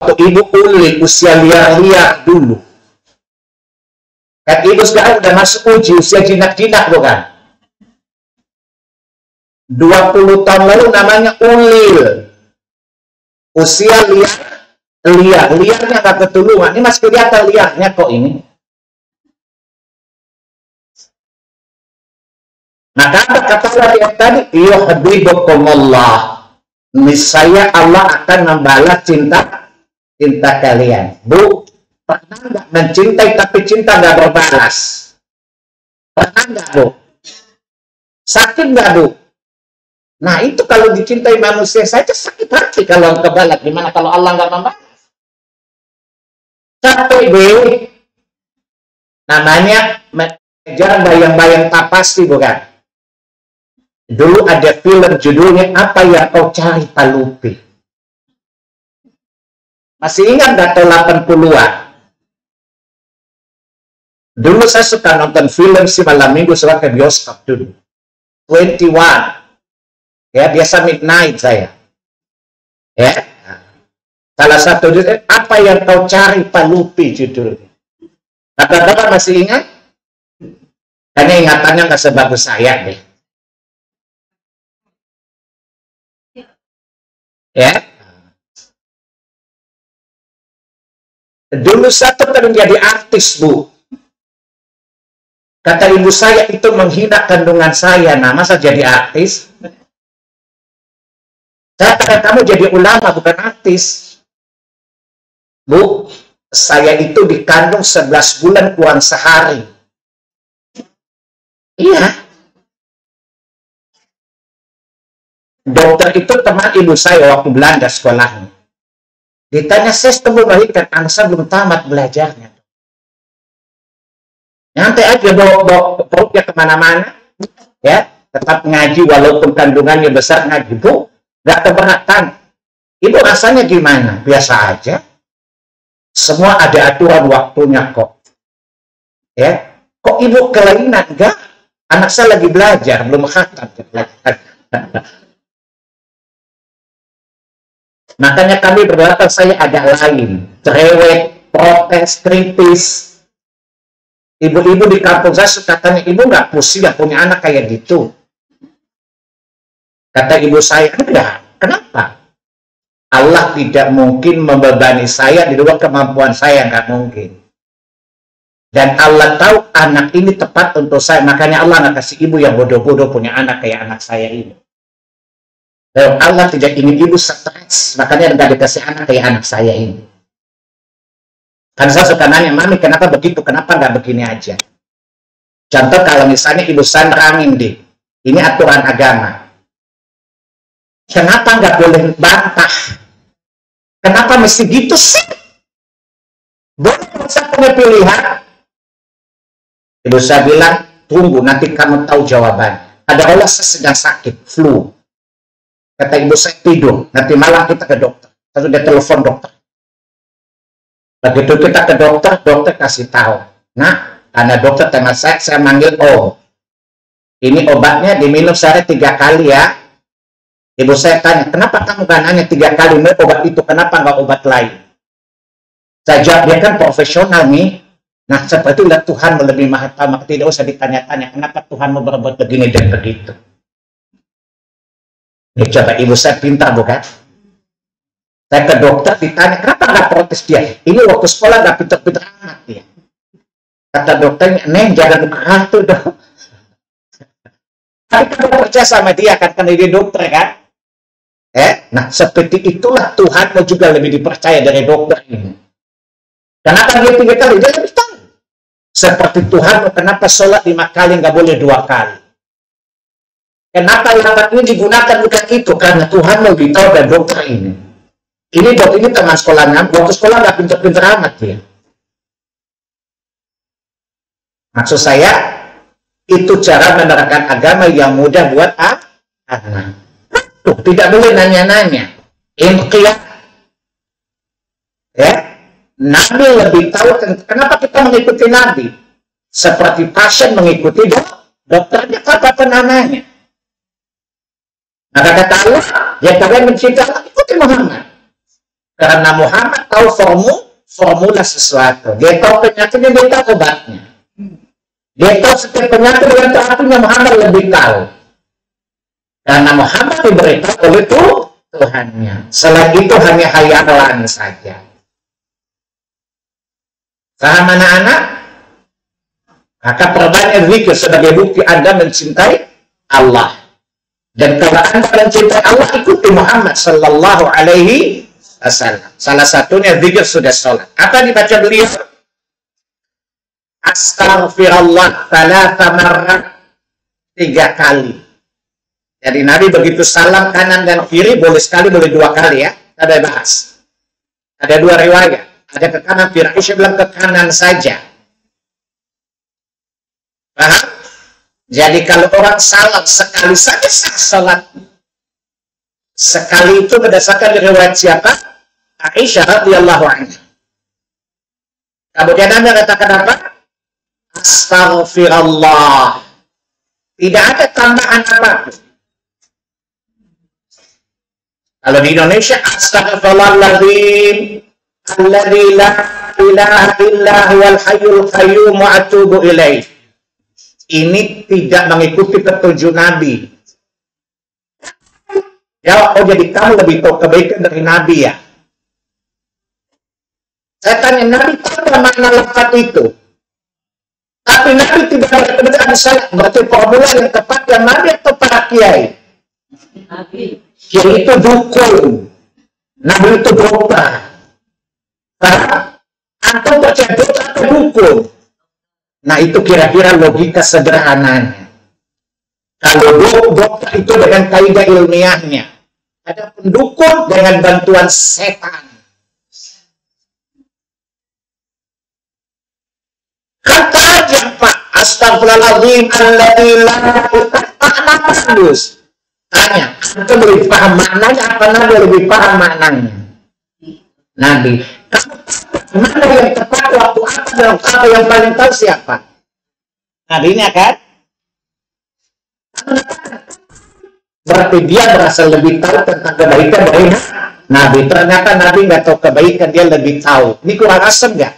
waktu ibu uli usia liar-liar dulu. Kan ibu sekarang udah masuk uji usia jinak-jinak bukan? 20 tahun lalu namanya ulil. Usia liarnya gak ketulungan. Ini masih kelihatan liarnya kok ini. Nah kata Allah tadi, yuhibbukumullah. Niscaya Allah akan membalas cinta kalian. Bu, pernah nggak mencintai tapi cinta nggak berbalas? Pernah nggak, Bu? Sakit nggak, Bu? Nah itu kalau dicintai manusia saja sakit hati kalau kebalas. Gimana kalau Allah nggak membalas? Capek, Bu. Namanya mengejar bayang-bayang tak pasti, bukan? Dulu ada film judulnya Apa Yang Kau Cari Pak Lupi. Masih ingat nggak tahun 80-an? Dulu saya suka nonton film si malam minggu suka ke bioskop dulu. 21. Ya, biasa midnight saya. Ya. Salah satu judul Apa Yang Kau Cari Pak Lupi judulnya. Kata-kata masih ingat? Karena ingatannya nggak sebagus saya deh. Ya. Dulu satu kan menjadi artis, Bu. Kata ibu saya itu menghina kandungan saya. Nah, masa jadi artis? Saya kata kamu jadi ulama bukan artis. Bu, saya itu dikandung 11 bulan kurang sehari. Iya. Dokter itu teman ibu saya waktu Belanda sekolahnya. Ditanya, saya sebelum melahirkan, anak saya belum tamat belajarnya. Nanti aja bawa perutnya kemana-mana, ya, tetap ngaji walaupun kandungannya besar ngaji. Bu, gak keberatan. Ibu rasanya gimana? Biasa aja. Semua ada aturan waktunya kok. Ya, kok ibu kelainan? Enggak. Anak saya lagi belajar, belum khatam. Makanya kami berkata saya ada lain, cerewet, protes, kritis. Ibu-ibu di kampung saya suka tanya, ibu nggak pusing ya punya anak kayak gitu? Kata ibu saya, enggak. Kenapa? Allah tidak mungkin membebani saya di luar kemampuan saya, nggak mungkin. Dan Allah tahu anak ini tepat untuk saya, makanya Allah nggak kasih ibu yang bodoh-bodoh punya anak kayak anak saya ini. Dan Allah tidak ingin ibu stres, makanya nggak dikasih anak kayak anak saya ini. Kan saya suka nanya, Mami kenapa begitu, kenapa nggak begini aja? Contoh kalau misalnya ibu saya nerangin deh, ini aturan agama. Kenapa nggak boleh bantah? Kenapa mesti gitu sih? Boleh saya punya pilihan? Ibu saya bilang, tunggu nanti kamu tahu jawaban. Ada Allah saya sedang sakit, flu. Kata ibu saya tidur, nanti malam kita ke dokter. Lalu dia telepon dokter. Begitu kita ke dokter, dokter kasih tahu. Nah, karena dokter tengah saya manggil O. Ini obatnya diminum sehari 3 kali ya. Ibu saya tanya, kenapa kamu gak nanya 3 kali minum obat itu, kenapa nggak obat lain? Saya jawab, dia kan profesional nih. Nah, seperti itu Tuhan lebih maha tahu, maka tidak usah ditanya-tanya, kenapa Tuhan mau berbuat begini dan begitu. Ini coba ibu saya pintar bukan? Saya ke dokter ditanya, kenapa nggak protes dia? Ini waktu sekolah nggak pintar-pintar amat dia. Kata dokternya, Neng jangan kartu dong. Tapi kamu percaya sama dia kan, karena dia dokter kan? Nah seperti itulah Tuhan juga lebih dipercaya dari dokter ini. Kenapa dia 3 kali? Dia lebih tahu. Seperti Tuhan, kenapa sholat 5 kali nggak boleh 2 kali? Kenapa lapat ini digunakan bukan itu? Karena Tuhan lebih tahu dari dokter ini. Ini dokter ini teman sekolahnya, waktu sekolah nggak pintar-pintar amat dia. Maksud saya, itu cara menerapkan agama yang mudah buat anak. Tidak boleh nanya-nanya. Inqiyah. Ya. Nabi lebih tahu kenapa kita mengikuti Nabi. Seperti pasien mengikuti dokternya, apa namanya. Maka kata Allah, ya kalian mencintai Allah, ikuti Muhammad. Karena Muhammad tahu formula sesuatu. Dia tahu penyakitnya, dia tahu obatnya. Dia tahu setiap penyakit dengan terapinya, Muhammad lebih tahu. Karena Muhammad diberitahu oleh Tuhannya. Selain itu hanya hayalan saja. Paham anak-anak? Maka perbanyak zikir sebagai bukti Anda mencintai Allah. Dan kalau Anda mencintai Allah, ikuti Muhammad sallallahu alaihi wasallam. Salah satunya zikir sudah sholat. Apa dibaca beliau? Astaghfirullah thalatha marrat, 3 kali. Jadi Nabi begitu salam kanan dan kiri, boleh sekali, boleh 2 kali ya. Ada bahas. Ada 2 riwayat. Ada ke kanan, Aisyah bilang ke kanan saja. Paham? Jadi kalau orang salam sekali saja salat. Sekali itu berdasarkan riwayat siapa? Aisyah radhiyallahu anha. Kemudian Anda katakan apa? Astaghfirullah. Tidak ada tambahan apapun. Kalau di Indonesia, astaghfirullahaladzim, alladzi la ilaha illa huwal hayyul qayyum wa atubu ilaih. Ini tidak mengikuti petunjuk Nabi. Ya, oh jadi kamu lebih tahu kebaikan dari Nabi ya? Saya tanya, Nabi tahu makna lafaz itu. Tapi Nabi tidak berkebetulan salah. Berarti formula yang tepat yang Nabi atau para kiai? Nabi. Kiai itu dukun. Nabi itu dokter. Atau percaya dokter atau dukun. Nah itu kira-kira logika sederhananya. Kalau dokter itu dengan kaidah ilmiahnya. Ada pendukun dengan bantuan setan. Kata aja Pak, astagfirullahaladzim, alladzi la ilaha bagus. Tanya, Anda lebih paham maknanya apa Nabi lebih paham maknanya? Nabi. Mana yang tepat waktu apa dan apa yang paling tahu siapa? Nabinya kan? Berarti dia merasa lebih tahu tentang kebaikan dari Nabi. Ternyata Nabi nggak tahu kebaikan, dia lebih tahu. Ini kurang asem nggak?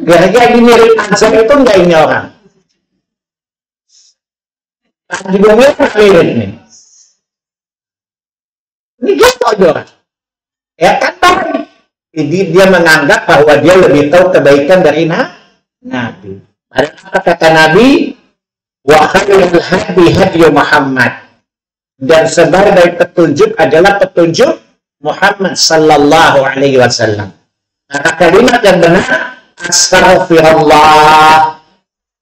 Kira-kira ini mirip aja itu nggak ini orang? Di bumi mirip nih. Ini gitu aja orang. Ya kan baik. Jadi dia menganggap bahwa dia lebih tahu kebaikan dari Nabi. Padahal apa kata Nabi? Wa khairul hadi hadyu Muhammad. Dan sebaik petunjuk adalah petunjuk Muhammad sallallahu alaihi wasallam. Maka kalimat yang benar, astaghfirullah,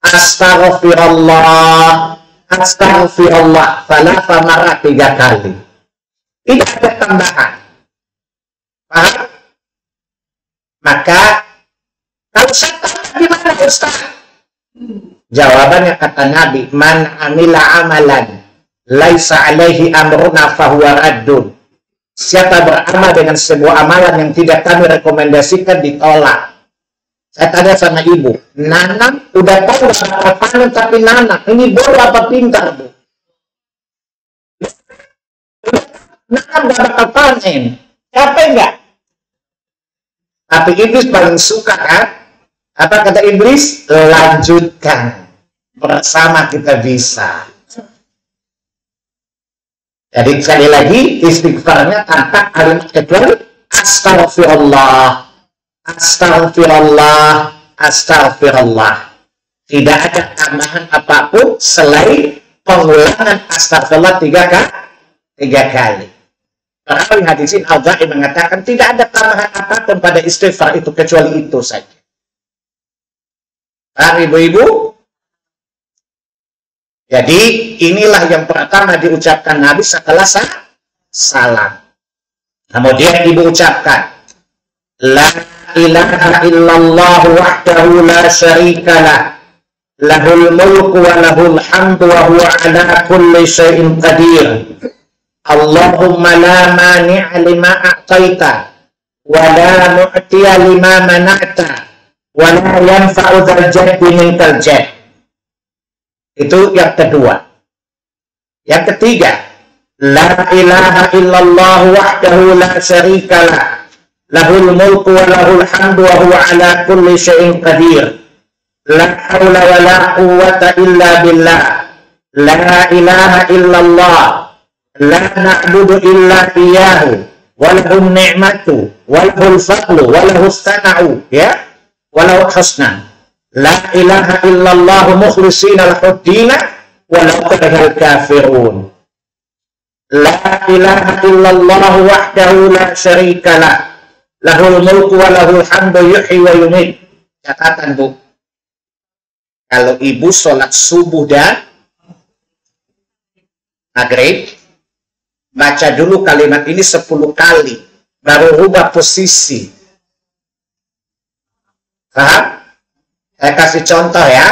astaghfirullah, astaghfirullah, thalatha marrat, 3 kali. Tidak ada tambahan. Paham? Maka kalau saya tanya gimana Ustaz? Jawabannya kata Nabi, man amila amalan laisa alaihi amruna fahuwa raddun. Siapa beramal dengan sebuah amalan yang tidak kami rekomendasikan, ditolak. Saya tanya sama ibu, nanam udah tahu bakal panen tapi nanam, ini bodoh apa pintar Bu? Nanam gak bakal panen, capek enggak? Tapi iblis paling suka kan? Apa kata iblis? Lanjutkan, bersama kita bisa. Jadi sekali lagi istighfarnya tanpa kalimat kecuali astaghfirullah, astaghfirullah, astaghfirullah. Tidak ada tambahan apapun selain pengulangan astaghfirullah 3 kali. Perawi hadisin Al-Ghai mengatakan tidak ada tambahan apapun pada istighfar itu kecuali itu saja. Paham ibu-ibu? Jadi inilah yang pertama diucapkan Nabi setelah salam. Kemudian ibu ucapkan la ilaha illallah wahdahu la syarikalah lahul mulku wa lahul hamdu wa huwa ala kulli syai'in qadir. Allahumma la mani'a lima a'taita wa la mu'tiya lima mana'ta wa la yanfa'u dzal jaddi minkal jadd. Itu yang kedua. Yang ketiga, La ilaha illallah wahdahu la syarika lah. Lahul mulku wa lahul hamdu wa huwa ala kulli syai'in qadir. La haula wa la quwwata illa billah. La ilaha illallah. La na'budu illa iyyahu. Wa lahun ni'matu wa lahul fadlu wa lahus sana'u, ya. Wa lahul husna. La ilaha illallah mukhlishina lahu-d-dina wa law karihal kafirun. La ilaha illallah wahdahu la syarika lah. Lahul mulku wa lahul hamdu yuhyi wa yumiit. Catatan, Bu. Kalau ibu sholat subuh dan maghrib, baca dulu kalimat ini 10 kali, baru rubah posisi. Paham? Saya kasih contoh ya.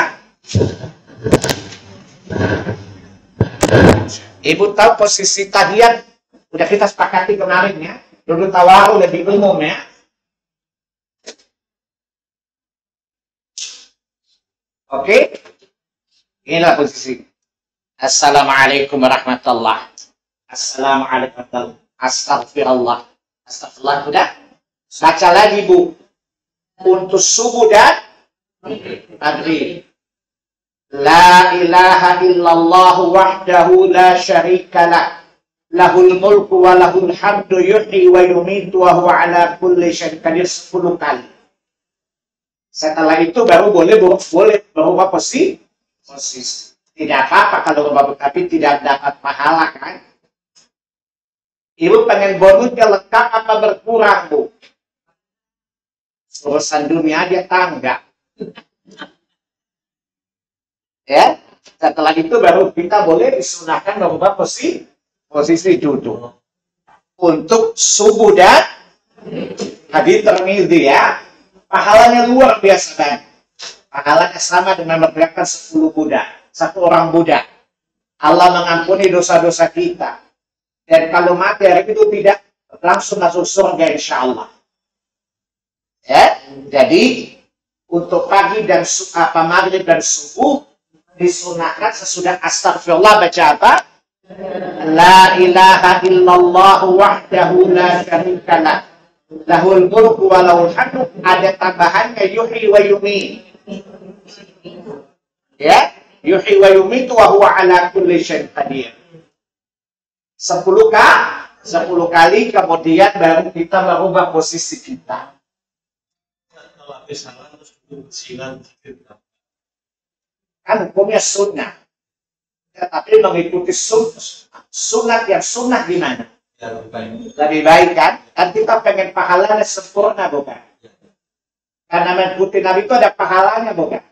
Ibu tahu posisi tahiyat, udah kita sepakati kemarin ya. Duduk tawaru lebih umum ya. Oke, inilah posisi. Assalamualaikum warahmatullahi. Assalamualaikum warahmatullahi. Astagfirullah. Astagfirullah, udah. Baca lagi, Bu. Untuk subuh dan maghrib. La ilaha illallah wahdahu la syarika lah. Lahul mulku wa lahul hamdu yuhyi wa yumiitu wa huwa ala kulli syai'in qadir 10 kali. Setelah itu baru boleh berubah posisi. Tidak apa-apa kalau berubah, tapi tidak dapat pahala kan? Ibu pengen bonusnya lengkap apa berkurang, Bu? Urusan dunia dia tangga. Ya, setelah itu baru kita boleh disunahkan merubah posisi duduk. Untuk subuh dan hadits Tirmidzi ya, pahalanya luar biasa banget. Pahalanya sama dengan memerdekakan 10 budak, 1 orang budak. Allah mengampuni dosa-dosa kita. Dan kalau mati hari itu tidak langsung masuk surga insya Allah. Ya, jadi untuk pagi dan maghrib dan subuh disunahkan sesudah astagfirullah baca apa? La ilaha illallah wahdahu la syarika lah. Lahul mulku wa lahul hamdu, ada tambahannya yuhyi wa yumiit. Ya, yuhyi wa yumiit wa huwa ala kulli syai'in qadir. 10 kali kemudian baru kita merubah posisi kita. Kan hukumnya sunnah. Tetapi mengikuti sunat yang sunnah gimana? Lebih baik kan? Kan kita pengen pahalanya sempurna, bukan? Karena mengikuti Nabi itu ada pahalanya, bukan?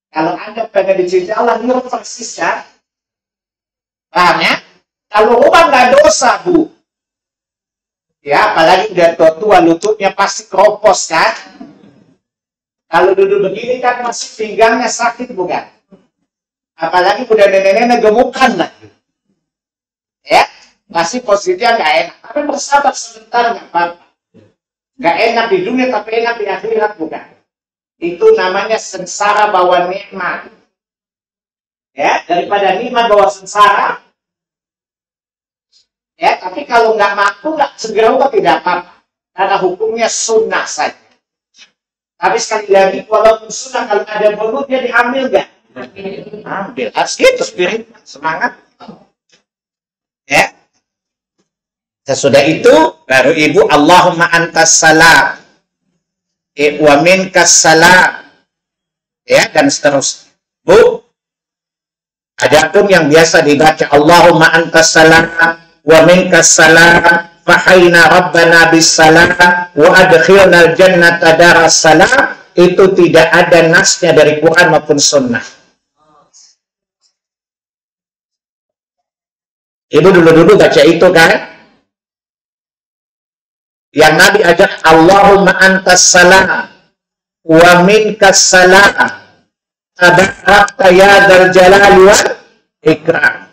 Kalau Anda pengen dicintai Allah, ini persis kan? Paham ya? Kalau rumah nggak dosa, Bu. Ya, apalagi udah tua-tua, lututnya pasti keropos kan? Kalau duduk begini kan masih pinggangnya sakit, bukan? Apalagi udah nenek-nenek gemukan lagi. Ya, masih posisinya nggak enak. Tapi bersabar sebentar nggak apa-apa. Nggak enak di dunia tapi enak di akhirat, bukan? Itu namanya sengsara bawa nikmat. Ya, daripada nikmat bawa sengsara. Ya, tapi kalau nggak mampu nggak segera ubah tidak apa-apa. Karena hukumnya sunnah saja. Tapi sekali lagi, walaupun sunnah kalau ada bonusnya diambil nggak? Ambil. Harus gitu spirit, semangat. Ya. Sesudah itu baru ibu Allahumma antas salam wa minkas salam. Ya, dan seterusnya. Bu, adapun yang biasa dibaca Allahumma antas salam wa minkas salam fahayna rabbana bis salam wa adkhilna al-jannata daras salam, itu tidak ada nasnya dari Quran maupun sunnah. Ibu dulu baca itu kan? Yang Nabi ajak Allahumma antas salam wa minkas salam tabarakta ya dzal jalali wal ikram.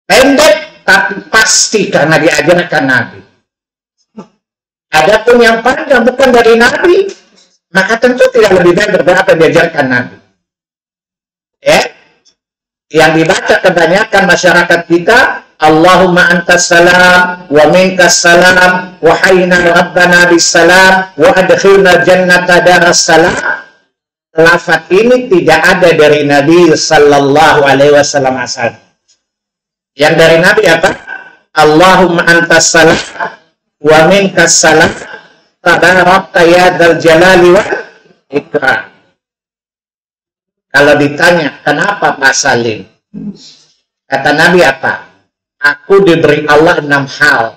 Pendek tapi pasti karena diajarkan Nabi. Adapun yang panjang bukan dari Nabi, maka tentu tidak lebih baik beberapa diajarkan Nabi. Ya, Yang dibaca kebanyakan masyarakat kita, Allahumma antas salam wa minkas salam wa hayna rabbana bis salam wa adkhilna jannata daras salam. Lafaz ini tidak ada dari Nabi sallallahu alaihi wasallam asal. Yang dari Nabi apa? Allahumma antas salam wa minkas salam tabarakta ya dzal jalali wal ikram. Kalau ditanya, kenapa Pak Salim? Kata Nabi apa? Aku diberi Allah 6 hal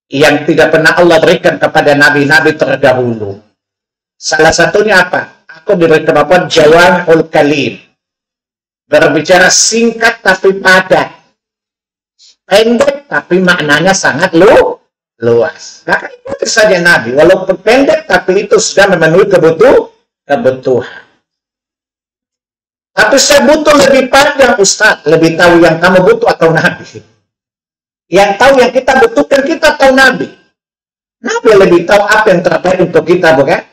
yang tidak pernah Allah berikan kepada nabi-nabi terdahulu. Salah satunya apa? Aku diberi kemampuan jawami'ul kalim. Berbicara singkat tapi padat. Pendek tapi maknanya sangat luas. Maka ikuti saja Nabi. Walaupun pendek tapi itu sudah memenuhi kebutuhan. Tapi saya butuh lebih panjang, Ustaz. Lebih tahu yang kamu butuh atau Nabi? Yang tahu yang kita butuhkan kita atau Nabi? Nabi lebih tahu apa yang terbaik untuk kita, bukan?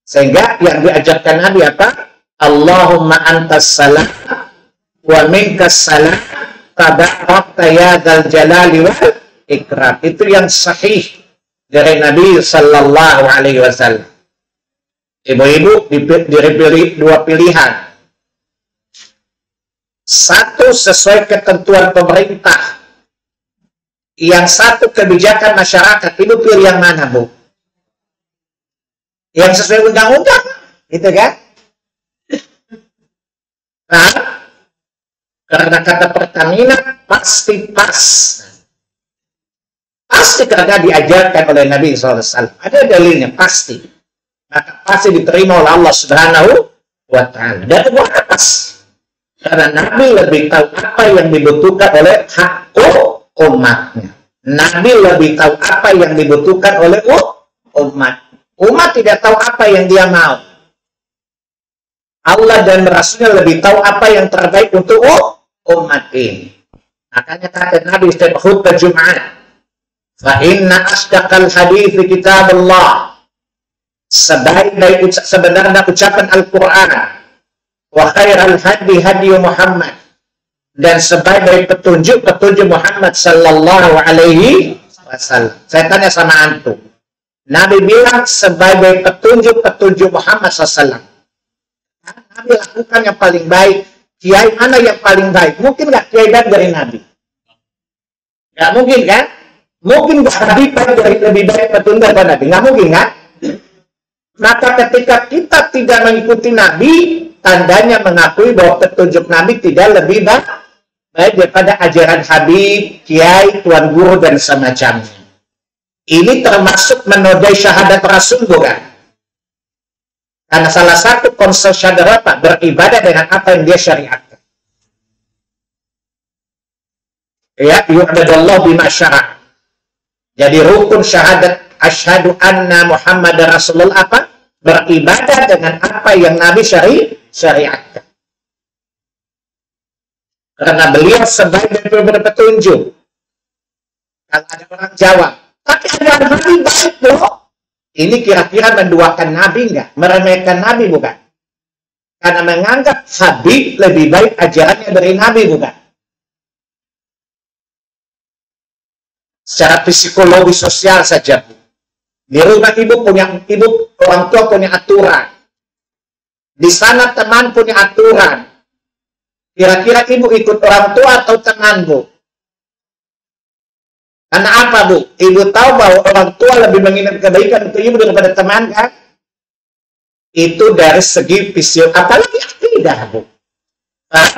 Sehingga yang diajarkan Nabi apa? Allahumma antas salam wa minkas salam tabarakta ya dzal jalali wal ikram. Itu yang sahih dari Nabi sallallahu alaihi wasallam. Ibu-ibu dipilih 2 pilihan. Satu sesuai ketentuan pemerintah. Yang satu kebijakan masyarakat. Ibu pilih yang mana, Bu? Yang sesuai undang-undang. Gitu kan? Nah, karena kata Pertamina pasti pas. Pasti karena diajarkan oleh Nabi SAW. Ada dalilnya, pasti. Maka pasti diterima oleh Allah Subhanahu wa Ta'ala. Dan itu pas. Karena Nabi lebih tahu apa yang dibutuhkan oleh hak umatnya. Nabi lebih tahu apa yang dibutuhkan oleh umat. Umat tidak tahu apa yang dia mau. Allah dan Rasulnya lebih tahu apa yang terbaik untuk umat ini. Makanya kata Nabi setiap khutbah Jumat, fa inna asdaqal hadithi kitabullah. Sebaik-baik sebenarnya ucapan Al-Quran, wa khairal hadi hadi Muhammad, dan sebaik-baik petunjuk Muhammad sallallahu alaihi wasallam. Saya tanya sama antum, Nabi bilang sebaik-baik petunjuk Muhammad sallallahu. Nabi lakukan yang paling baik. Kiai mana yang paling baik? Mungkin nggak kiai baik dari Nabi? Nggak mungkin kan? Mungkin Habib lebih baik petunjuk daripada Nabi? Nggak mungkin kan? Maka ketika kita tidak mengikuti Nabi, tandanya mengakui bahwa petunjuk Nabi tidak lebih baik daripada ajaran Habib, Kiai, Tuan Guru, dan semacamnya. Ini termasuk menodai syahadat Rasul, bukan? Karena salah satu konsep syahadat apa? Beribadah dengan apa yang dia syariatkan. Ya, yu'badallahu bima syara'. Jadi rukun syahadat asyhadu anna Muhammad Rasulullah apa? Beribadah dengan apa yang Nabi syariatkan. Karena beliau sebagai petunjuk. Kalau ada orang jawab, tapi ada Nabi baik loh. Ini kira-kira menduakan Nabi enggak? Meremehkan Nabi bukan? Karena menganggap Habib lebih baik ajarannya dari Nabi bukan? Secara psikologi sosial saja, Bu. Di rumah orang tua punya aturan. Di sana teman punya aturan. Kira-kira ibu ikut orang tua atau teman, Bu? Karena apa, Bu? Ibu tahu bahwa orang tua lebih menginginkan kebaikan untuk ibu daripada teman, kan? Itu dari segi fisik, apalagi akidah, Bu. Nah,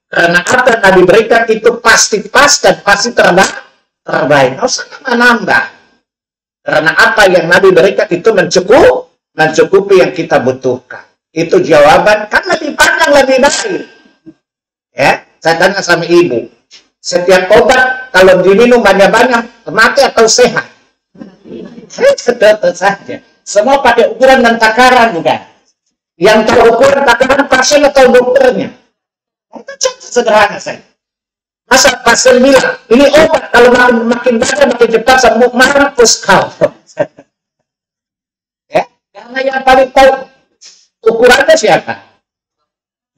karena apa yang Nabi berikan itu pasti pas dan pasti terbaik. Nggak usah nambah. Karena apa yang Nabi berikan itu mencukupi yang kita butuhkan. Itu jawaban, kan lebih panjang, lebih baik. Ya, saya tanya sama ibu, setiap obat kalau diminum banyak-banyak, mati atau sehat? Tentu saja. Semua pakai ukuran dan takaran, bukan? Yang tahu ukuran takaran pasien atau dokternya? Itu cukup sederhana saja. Masa pasien bilang, ini obat, kalau makin banyak, makin cepat sembuh, mampus kau. Ya? Karena yang paling tahu ukurannya siapa?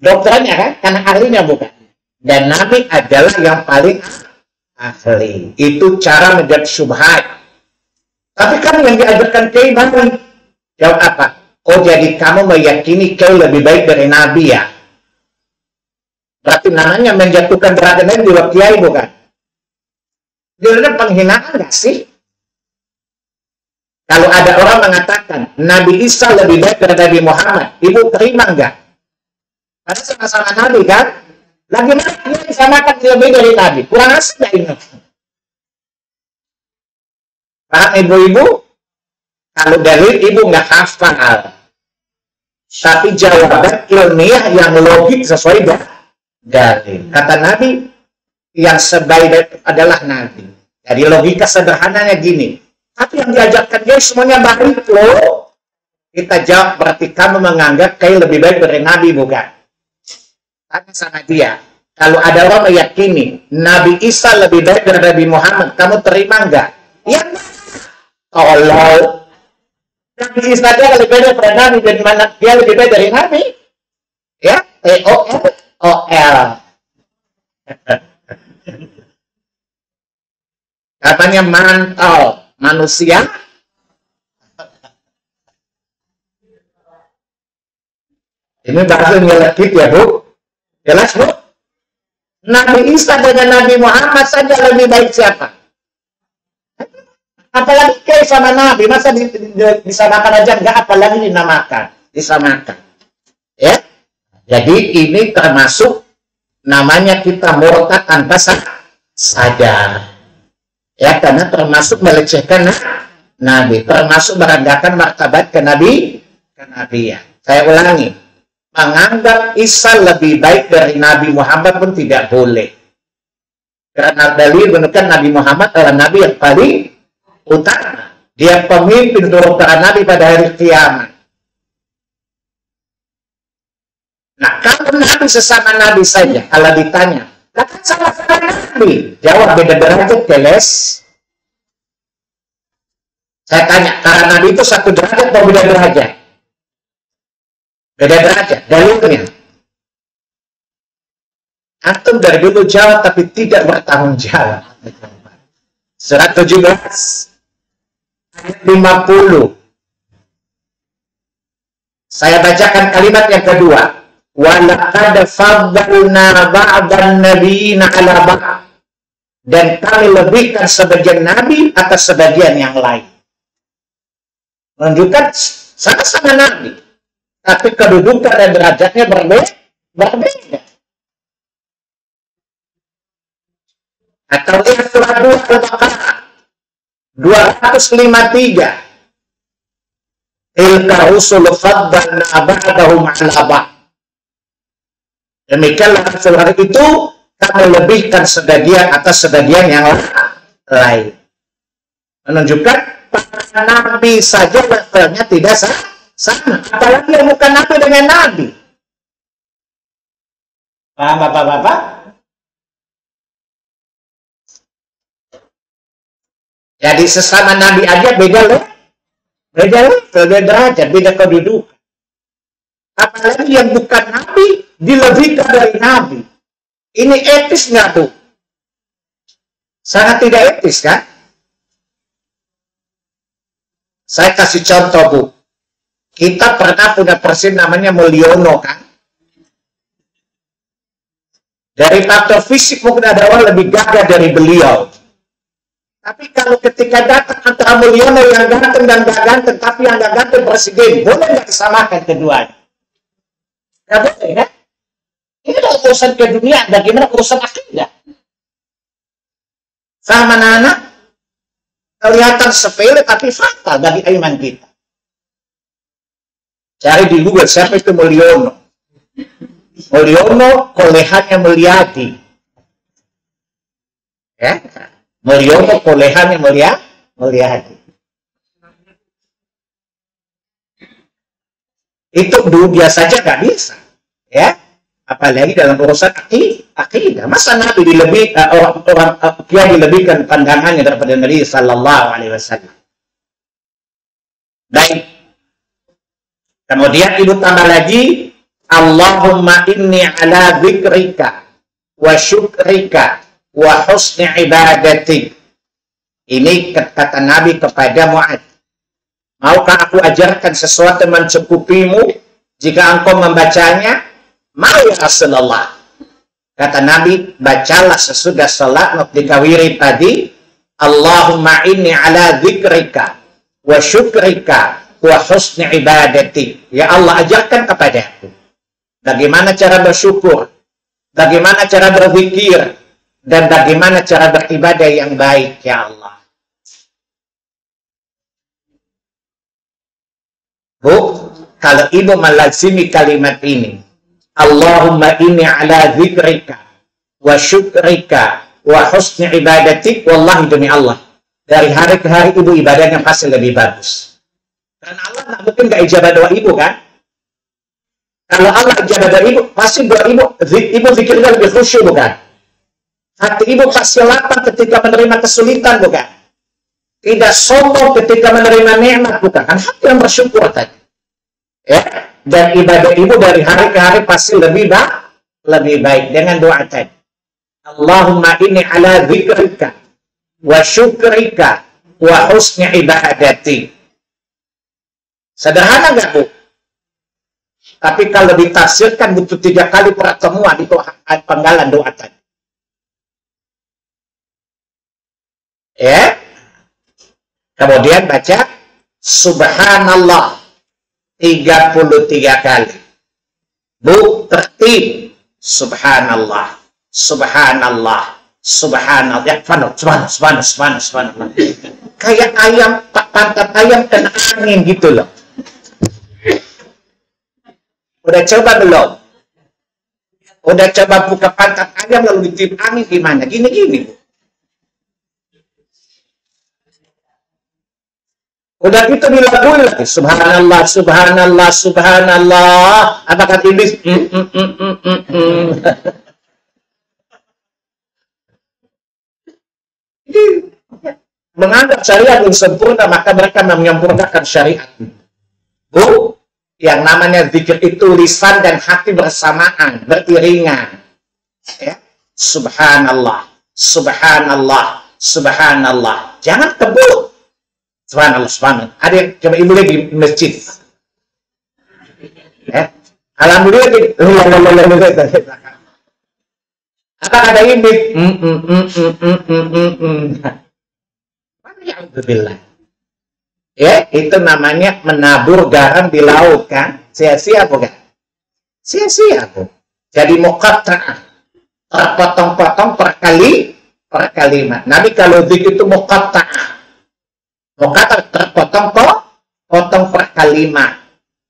dokternya kan, karena ahlinya bukan. Dan Nabi adalah yang paling ahli. Itu cara menjawab syubhat. Tapi kan yang diajarkan Kiai Nabi, jawab apa? Oh, jadi kamu meyakini Kiai lebih baik dari Nabi ya? Berarti namanya menjatuhkan derajat Nabi di Kiai bukan? Dia penghinaan nggak sih? Kalau ada orang mengatakan Nabi Isa lebih baik dari Nabi Muhammad, ibu terima nggak? Karena sama-sama Nabi kan? Lagi mana dia disamakan lebih dari Nabi? Kurang asli nggak ini? Paham ibu-ibu? Kalau dalil ibu nggak hafal, tapi jawaban ilmiah yang logik sesuai dalil. Kata Nabi, yang sebaik adalah Nabi. Jadi logika sederhananya gini. Tapi yang diajarkan dia semuanya baik loh. Kita jawab, berarti kamu menganggap Kiai lebih baik dari Nabi, bukan? Tanya sama dia. Kalau ada orang meyakini Nabi Isa lebih baik dari Nabi Muhammad, kamu terima nggak? Ya, kalau Nabi Isa dia lebih baik dari Nabi, dan mana dia lebih baik dari Nabi? Ya, T-O-L. Katanya mantau manusia. Ini bahasa nyelekit ya Bu. Jelas Bu? Nabi Isa dengan Nabi Muhammad saja lebih baik siapa? Apalagi Kiai sama Nabi, masa disamakan aja enggak, apalagi dinamakan, disamakan. Ya. Jadi ini termasuk namanya kita murtad tanpa sadar. Ya, karena termasuk melecehkan Nabi, termasuk merendahkan martabat kenabian. Saya ulangi, menganggap Isa lebih baik dari Nabi Muhammad pun tidak boleh. Karena dalil menunjukkan Nabi Muhammad adalah Nabi yang paling utama. Dia pemimpin seluruh para Nabi pada hari kiamat. Nah, kalau Nabi sesama Nabi saja, kalau ditanya, kan sama-sama Nabi. Jawab beda derajat, keles. Saya tanya, karena Nabi itu satu derajat atau beda derajat? Beda derajat, dalilnya. Antum dari dulu jawab tapi tidak bertanggung jawab. Surat 17 ayat 50. Saya bacakan kalimat yang kedua. وَلَقَدْ فَضَّلْنَا بَعْضَ النَّبِيِّينَ عَلَى بَعْضٍ. Dan kami lebihkan sebagian nabi atas sebagian yang lain. Menunjukkan sama-sama nabi, tapi kedudukan dan derajatnya berbeda. Atau lihat surah 2 Al-Baqarah 253. Tilka rusul faddalna ba'dahum 'ala ba'd. Demikianlah surah itu kami lebihkan sebagian atas sebagian yang lain. Menunjukkan para nabi saja levelnya tidak sama. Apalagi yang bukan nabi dengan nabi. Paham Bapak-bapak? Jadi sesama nabi aja beda loh. Beda derajat, beda kedudukan. Apalagi yang bukan nabi dilebihkan dari nabi. Ini etis nggak tuh? Sangat tidak etis kan? Saya kasih contoh Bu. Kita pernah punya presiden namanya Mulyono kan? Dari faktor fisik mungkin ada orang lebih gagah dari beliau. Tapi kalau ketika datang antara Mulyono yang ganteng dan gak ganteng, tapi yang gak ganteng presiden, boleh nggak disamakan keduanya? Nggak boleh kan? Ini adalah urusan ke dunia, bagaimana urusan akidah. Sama anak-anak, kelihatan sepele tapi fatal bagi iman kita. Cari di Google siapa itu Mulyono. Mulyono kolehannya Mulyadi. Ya, Mulyono kolehannya Mulyadi. Itu dia saja nggak bisa, ya. Apalagi dalam urusan akidah. Masa Nabi orang Kiai dilebihkan pandangannya daripada Nabi Sallallahu Alaihi Wasallam. Baik. Kemudian ibu tambah lagi Allahumma inni ala dzikrika wa syukrika wa husni ibadatik. Ini kata Nabi kepada Mu'adz. Maukah aku ajarkan sesuatu mencukupimu jika engkau membacanya? Mau ya Rasulullah. Kata Nabi, bacalah sesudah salat ketika wirid tadi, Allahumma inni ala dzikrika wa syukrika wa husni ibadatik. Ya Allah, ajarkan kepadaku bagaimana cara bersyukur, bagaimana cara berzikir, dan bagaimana cara beribadah yang baik, ya Allah. Bu, kalau ibu melazimi kalimat ini, Allahumma inni ala dzikrika wa syukrika wa husni ibadatik, wallahi demi Allah, dari hari ke hari ibu ibadahnya pasti lebih bagus. Karena Allah tak mungkin gak ijabah doa ibu kan? Kalau Allah ijabah doa ibu, pasti doa ibu zikirnya lebih khusyuk bukan? Hati ibu pasti lapang ketika menerima kesulitan bukan? Tidak sombong ketika menerima nikmat bukan? Kan hati yang bersyukur tadi. Ya, dan ibadah ibu dari hari ke hari pasti lebih baik dengan doa tadi. Allahumma inni ala dzikrika wa syukrika wa husni ibadati. Sederhana nggak Bu? Tapi kalau ditafsirkan butuh 3 kali pertemuan itu penggalan doa tadi. Ya. Kemudian baca Subhanallah 33 kali. Bu, tertib. Subhanallah. Subhanallah. Subhanallah. Ya, subhanallah. Kayak ayam, pantat ayam kena angin gitu loh. Udah coba belum? Udah coba buka pantat ayam lalu ditiup angin gimana? Gini-gini, Bu. Udah gitu dilakuin lagi. Subhanallah, subhanallah, subhanallah. Apa kata iblis? Menganggap syariat belum sempurna, maka mereka menyempurnakan syariat. Bu, yang namanya zikir itu lisan dan hati bersamaan, beriringan. Ya. Subhanallah, subhanallah, subhanallah. Jangan kebut. Subhanallah, subhanallah. Ada yang coba ibu lagi di masjid. Ya. Alhamdulillah gini. Apa kata ibu? Alhamdulillah. Ya, itu namanya menabur garam di laut kan? Sia-sia bukan? Sia-sia Bu. Jadi muqatta'ah. Terpotong-potong per kalimat. Nabi kalau zikir itu muqatta'ah. Muqatta'ah terpotong potong per kalimat.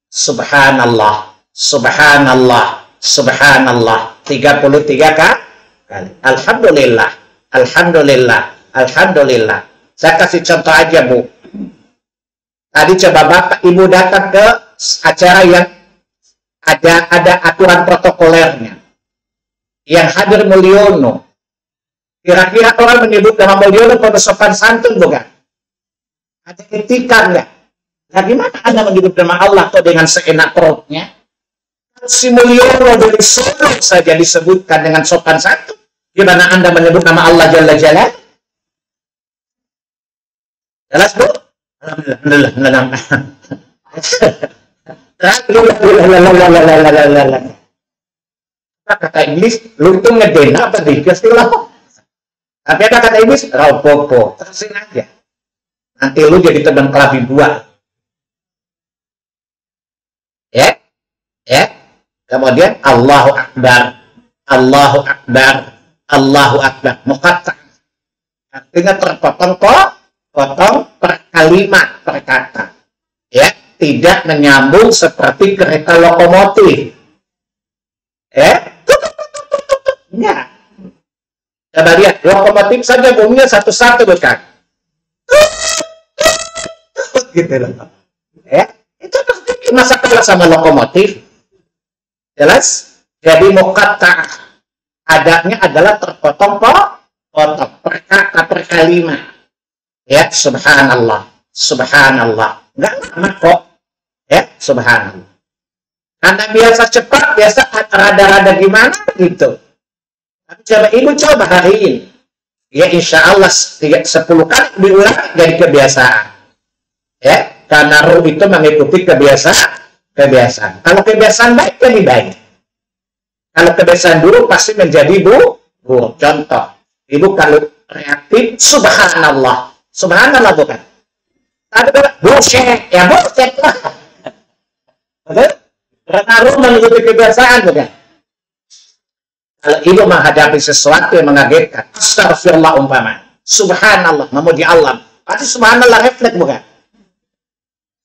Subhanallah, subhanallah, subhanallah. 33 kali. Alhamdulillah, alhamdulillah, alhamdulillah. Saya kasih contoh aja Bu. Tadi coba Bapak Ibu datang ke acara yang ada aturan protokolernya. Yang hadir Mulyono. Kira-kira orang menyebut nama Mulyono pada sopan santun bukan? Ada etika enggak? Nah gimana Anda menyebut nama Allah atau dengan seenak perutnya? Si Mulyono dari Solo saja disebutkan dengan sopan santun. Gimana Anda menyebut nama Allah Jalla Jalla? Jelas Bu? Alhamdulillah. Kata iblis, lu tuh ngedena apa dikasih lo? Tapi apa kata iblis? Rapopo, terusin aja. Nanti lu jadi teman kelabi buah. Ya, ya. Kemudian Allahu Akbar, Allahu Akbar, Allahu Akbar. Muqatta'. Artinya terpotong potong per kalimat per kata. Ya, tidak menyambung seperti kereta lokomotif. Ya. Ya. Coba lihat, lokomotif saja bunyinya satu-satu bukan? Gitu loh. Ya, itu masa kalah sama lokomotif. Jelas? Jadi muqatta'ah adabnya adalah terpotong potong per kata per kalimat. Ya, subhanallah, subhanallah. Enggak lama kok. Ya, subhanallah. Anak biasa cepat, biasa rada-rada gimana gitu. Tapi coba ibu coba hari ini. Ya insya Allah 10 kali diulang jadi kebiasaan. Ya, karena ruh itu mengikuti kebiasaan. Kalau kebiasaan baik, jadi baik. Kalau kebiasaan buruk pasti menjadi buruk. Contoh, ibu kalau reaktif, subhanallah. Subhanallah bukan. Tapi bullshit, ya bullshit lah. Betul? Karena ruh mengikuti kebiasaan bukan. Kalau ibu menghadapi sesuatu yang mengagetkan, astagfirullah umpama, subhanallah, memuji Allah, pasti subhanallah refleks bukan?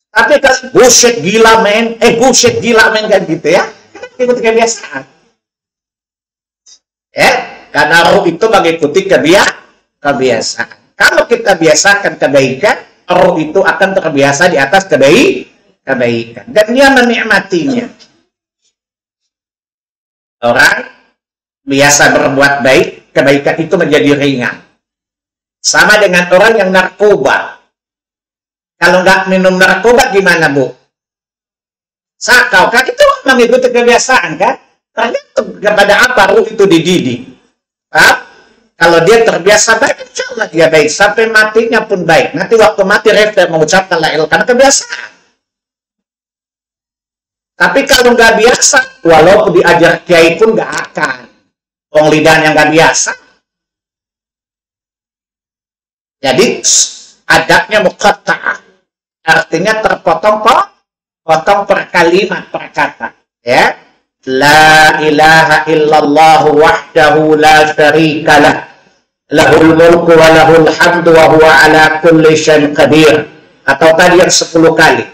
Tapi kalau bullshit gila men, kan gitu ya, ikuti kebiasaan. Ya, karena roh itu mengikuti kebiasaan. Kalau kita biasakan kebaikan, roh itu akan terbiasa di atas kebaikan, dan dia menikmatinya. Orang biasa berbuat baik, kebaikan itu menjadi ringan. Sama dengan orang yang narkoba. Kalau nggak minum narkoba gimana, Bu? Sakau, kan itu mengikuti kebiasaan, kan? Tergantung kepada apa ruh itu dididik. Kalau dia terbiasa baik, insya Allah dia baik. Sampai matinya pun baik. Nanti waktu mati refleks mengucapkan la ilaha illallah, karena kebiasaan. Tapi kalau nggak biasa, walaupun diajar kiai pun nggak akan. Wong lidahnya nggak biasa. Jadi adabnya muqatta'ah. Artinya terpotong per kalimat, per kata. Ya. La ilaha illallah wahdahu la syarika lah. Lahul mulku wa lahul hamdu wa huwa ala kulli syai'in qadir. Atau tadi yang 10 kali.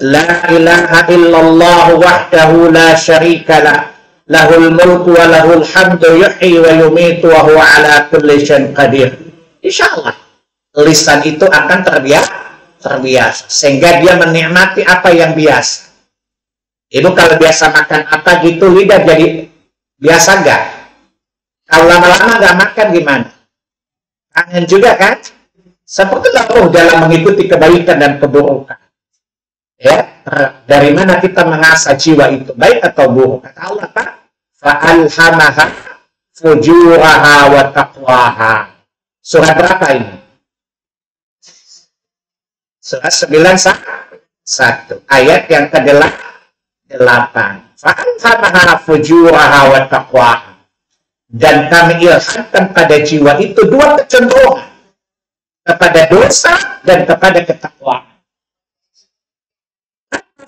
La ilaha illallah wahdahu la syarika lah. Lahul mulku wa lahul hamdu yuhyi wa yumitu wa huwa ala kulli syai'in qadir. Insyaallah lisan itu akan terbiasa sehingga dia menikmati apa yang biasa. Ibu kalau biasa makan apa gitu lidah jadi biasa enggak? Kalau lama-lama enggak makan gimana? Kangen juga kan? Seperti roh dalam mengikuti kebaikan dan keburukan. Ya, dari mana kita mengasah jiwa itu baik atau buruk? Kata Allah Pak, fa'alhamaha fujuraha wa taqwaha. Surat berapa ini? Surat 91. Ayat yang ke-8. Fa'alhamaha fujuraha wa taqwaha. Dan kami ilhamkan pada jiwa itu 2 kecenderungan. Kepada dosa dan kepada ketakwaan.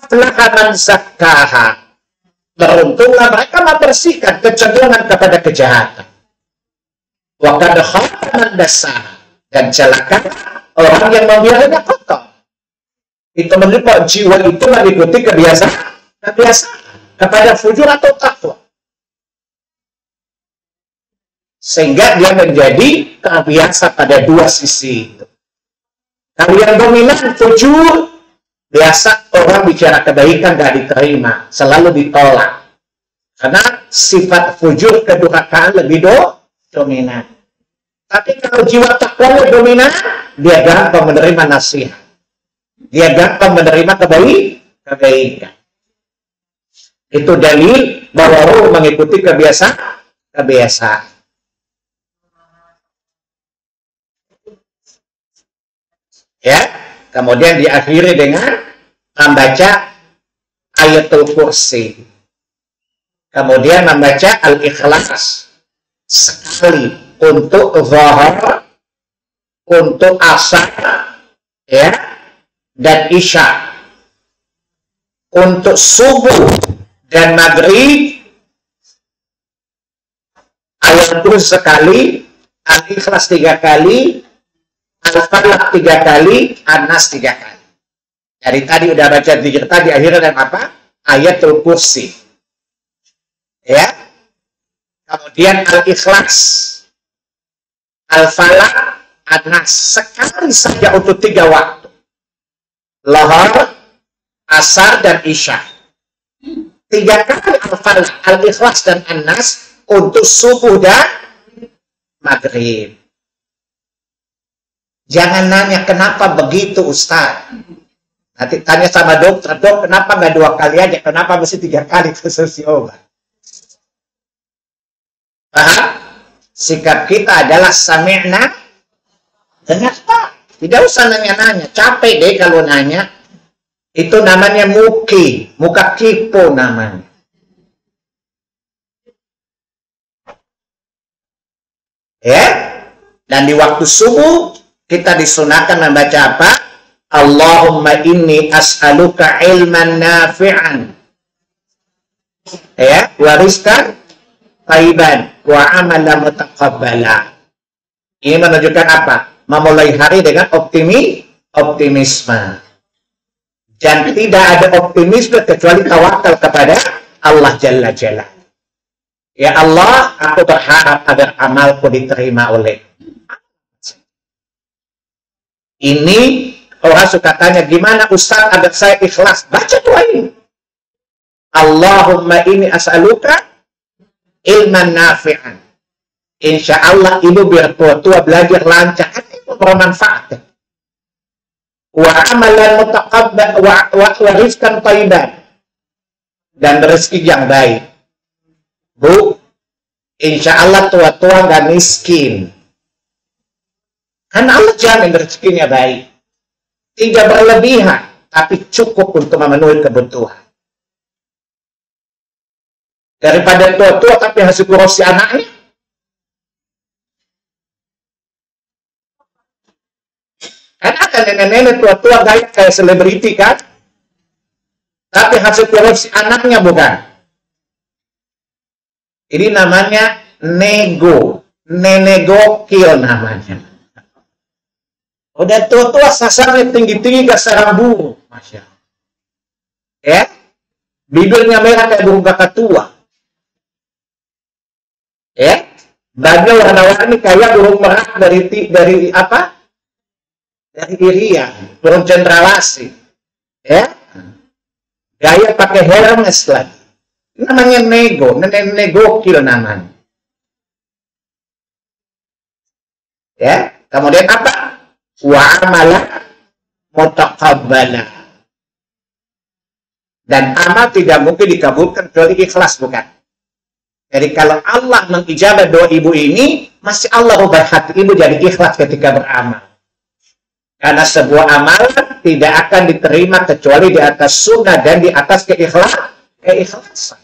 Falahaman zakkaha. Beruntunglah mereka membersihkan kecenderungan kepada kejahatan. Wa qad khaba man dassaha. Dan celaka orang yang membiarkannya kotor. Itu menunjukkan jiwa itu mengikuti kebiasaan kepada fujur atau takwa. Sehingga dia menjadi terbiasa pada 2 sisi itu. Kalau yang dominan fujur, biasa orang bicara kebaikan gak diterima, selalu ditolak. Karena sifat fujur kedurhakaan lebih dominan. Tapi kalau jiwa takwa dominan, dia gampang menerima nasihat. Dia gampang menerima kebaikan. Itu dalil bahwa roh mengikuti kebiasaan. Ya, kemudian diakhiri dengan membaca ayatul kursi. Kemudian membaca al-ikhlas sekali untuk zahar, untuk asar, ya, dan isya. Untuk subuh dan maghrib ayatul kursi sekali, al-ikhlas 3 kali, al-falaq 3 kali, an-nas 3 kali. Dari tadi udah baca zikir tadi, akhirnya dengan apa? Ayatul kursi. Ya. Kemudian al-ikhlas, al-falaq, an-nas sekali saja untuk 3 waktu. Lahar, asar, dan isya. 3 kali al-falaq, al-ikhlas, dan an-nas untuk subuh dan maghrib. Jangan nanya kenapa begitu Ustaz. Nanti tanya sama dokter, dok, kenapa nggak 2 kali aja? Kenapa mesti 3 kali konsumsi obat? Paham? Sikap kita adalah sami'na, dengar tak? Tidak usah nanya-nanya. Capek deh kalau nanya. Itu namanya muka kipo namanya. Ya? Dan di waktu subuh kita disunahkan membaca apa? Allahumma inni as'aluka ilman nafi'an. Ya, wa rizqan thayyiban wa amalan mutaqabbala. Ini menunjukkan apa? Memulai hari dengan optimisme. Dan tidak ada optimisme kecuali tawakal kepada Allah Jalla Jalla. Ya Allah, aku berharap agar amalku diterima oleh. Ini orang suka tanya, gimana Ustaz agar saya ikhlas? Baca doa ini. Allahumma inni as'aluka ilman nafi'an. Insya Allah ibu biar tua belajar lancar. Kan itu bermanfaat. Wa amalan mutaqabbal wa rizqan thayyiban. Dan rezeki yang baik. Bu, insya Allah tua-tua gak miskin. Karena Allah jamin rezekinya baik. Tidak berlebihan, tapi cukup untuk memenuhi kebutuhan. Daripada tua-tua tapi hasil korupsi anaknya. Kan ada nenek-nenek tua-tua gaya kayak selebriti kan? Tapi hasil korupsi anaknya bukan. Ini namanya nenek gokil namanya. Udah tua-tua sasarnya tinggi-tinggi gak sarang burung. Masya Allah. Ya? Bibirnya merah kayak burung kakak tua. Ya? Bajunya warna-warni kayak burung merak dari apa? Dari Irian, burung cendrawasih. Ya? Gaya pakai Hermes lagi. Namanya nenek gokil namanya. Ya? Kemudian apa? Wa amala mutaqabbala. Dan amal tidak mungkin dikabulkan kecuali ikhlas, bukan? Jadi kalau Allah mengijabah doa ibu ini, masih Allah ubah hati ibu jadi ikhlas ketika beramal. Karena sebuah amalan tidak akan diterima kecuali di atas sunnah dan di atas keikhlasan.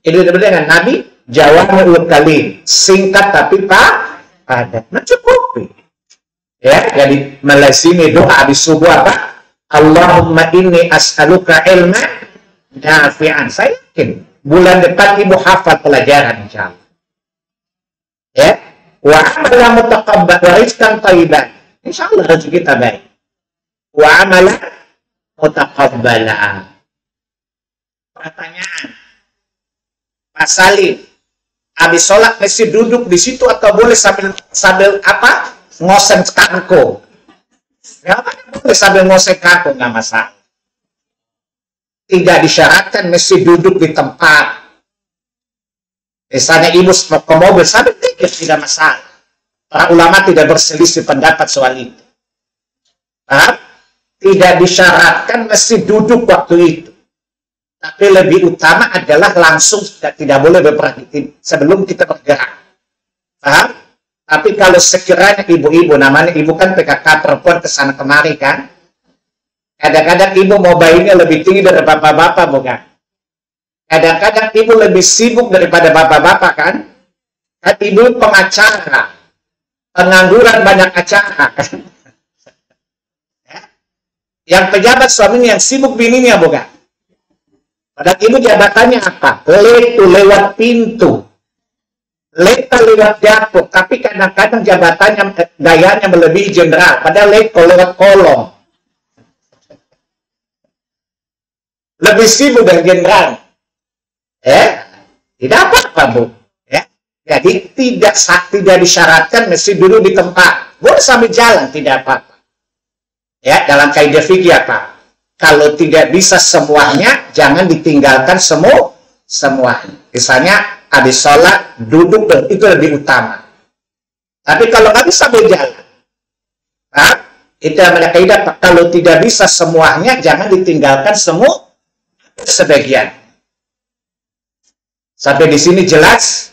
Ini dengan Nabi jawabnya kalim, singkat tapi padat, mencukupi. Ya, jadi melazimi doa di subuh apa? Allahumma inni as'aluka ilman nafi'an. Saya yakin bulan depan ibu hafal pelajaran insyaallah. Ya, wa amalan mutaqabbal wa rizqan thayyiban. Insyaallah rezeki kita baik. Wa amalan mutaqabbala. Pertanyaan. Pak Salim, habis sholat mesti duduk di situ atau boleh sambil apa? Ngoseng kangkung. Nggak boleh sambil ngoseng kangkung, nggak masalah. Tidak disyaratkan mesti duduk di tempat. Misalnya ibu mau ke mobil sambil pikir, tidak masalah. Para ulama tidak berselisih pendapat soal itu. Paham? Tidak disyaratkan mesti duduk waktu itu. Tapi lebih utama adalah langsung tidak boleh berperhati sebelum kita bergerak. Paham? Tapi kalau sekiranya ibu-ibu, namanya ibu kan PKK perempuan kesana kemari kan, kadang-kadang ibu mau bayinya lebih tinggi dari bapak-bapak bukan? Kadang-kadang ibu lebih sibuk daripada bapak-bapak kan? Kan ibu pengacara, pengangguran banyak acara kan? Yang pejabat suaminya yang sibuk bininya bukan? Padahal ibu jabatannya apa? Lewat pintu. Lewat dapur, tapi kadang-kadang jabatannya gayanya melebihi jenderal, padahal lewat kolong. Lebih sibuk dari jenderal. Tidak apa-apa, Bu. Ya. Jadi tidak disyaratkan mesti dulu di tempat. Boleh sambil jalan, tidak apa-apa. Ya, dalam kaidah fikih apa? Kalau tidak bisa semuanya, jangan ditinggalkan semuanya. Misalnya habis sholat, duduk, itu lebih utama. Tapi kalau nggak bisa berjalan, Itu namanya kaidah. Kalau tidak bisa semuanya, jangan ditinggalkan semua, sebagian. Sampai di sini jelas?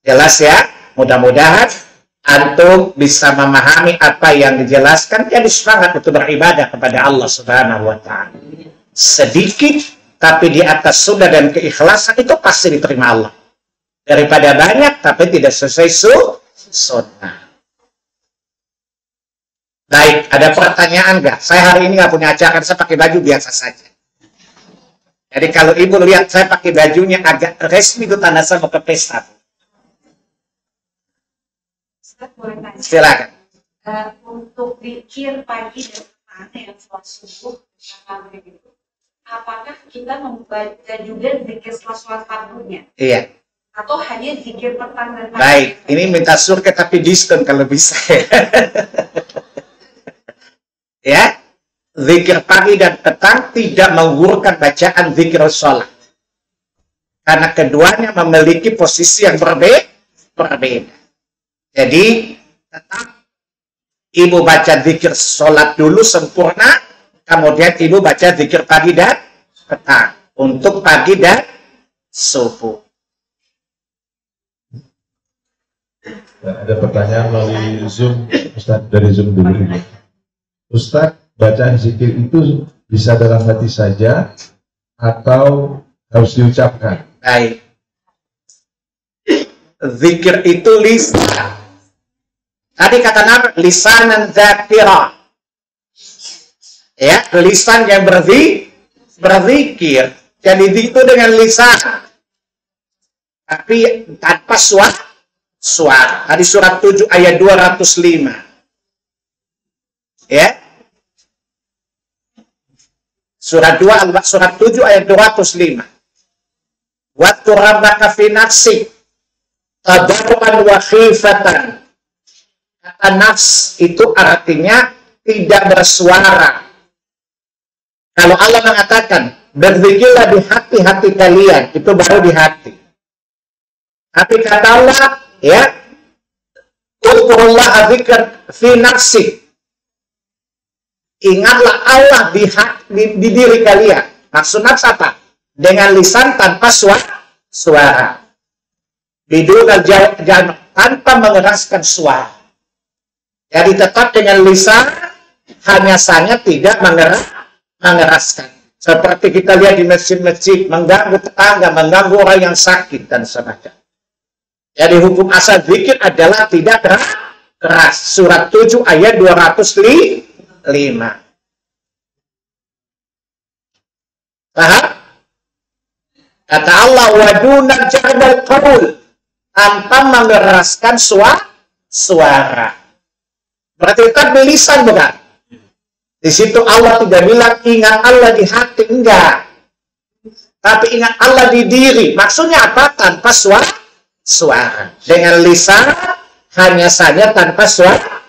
Jelas ya? Mudah-mudahan antum bisa memahami apa yang dijelaskan, jadi semangat untuk beribadah kepada Allah Subhanahu wa Ta'ala. Sedikit, tapi di atas sunnah dan keikhlasan itu pasti diterima Allah. Daripada banyak, tapi tidak sesuai sunnah. Baik, ada pertanyaan nggak? Saya hari ini nggak punya acara, saya pakai baju biasa saja. Jadi kalau ibu lihat saya pakai bajunya agak resmi, itu tanda saya mau ke pesta. Silakan. Untuk zikir pagi dan petang yang sholat subuh, apakah kita membaca juga zikir setelah sholat fardunya? Iya. Atau hanya zikir petang dan pagi? Baik, ini minta surga tapi diskon kalau bisa. Ya, zikir pagi dan petang tidak menggugurkan bacaan zikir sholat. Karena keduanya memiliki posisi yang berbeda. Jadi, tetap ibu baca zikir sholat dulu sempurna, kemudian ibu baca zikir pagi dan petang. Untuk pagi dan subuh. Ada pertanyaan melalui Zoom, Ustaz, dari Zoom dulu. Ustaz, bacaan zikir itu bisa dalam hati saja atau harus diucapkan? Baik. Zikir itu lisan. Tadi kata Nabi, lisanan dzakira. Ya, lisan yang berzikir. Jadi itu dengan lisan. Tapi tanpa suara. Tadi surat 7 ayat 205. Ya. Surat 7 ayat 205. Wa turabaka fi nafsi tadarruan wa khifatan. Kata nafs itu artinya tidak bersuara. Kalau Allah mengatakan berzikirlah di hati-hati kalian, itu baru di hati. Tapi kata Allah, ya, Uzkurullah dzikr fi nafsi. Ingatlah Allah di diri kalian. Maksud nafs apa? Dengan lisan tanpa suara. Bidul jangan tanpa mengeraskan suara. Jadi tetap dengan lisan, hanya saja tidak mengeraskan. Seperti kita lihat di masjid-masjid, mengganggu tetangga, mengganggu orang yang sakit dan semacam. Jadi hukum asal zikir adalah tidak keras. Surat 7 ayat 205. Paham? Kata Allah, wadunan jarbal qaul, tanpa mengeraskan suara. Berarti tetap lisan, bukan? Di situ Allah tidak bilang ingat Allah di hati, enggak. Tapi ingat Allah di diri. Maksudnya apa? Tanpa suara. Dengan lisan hanya saja tanpa suara.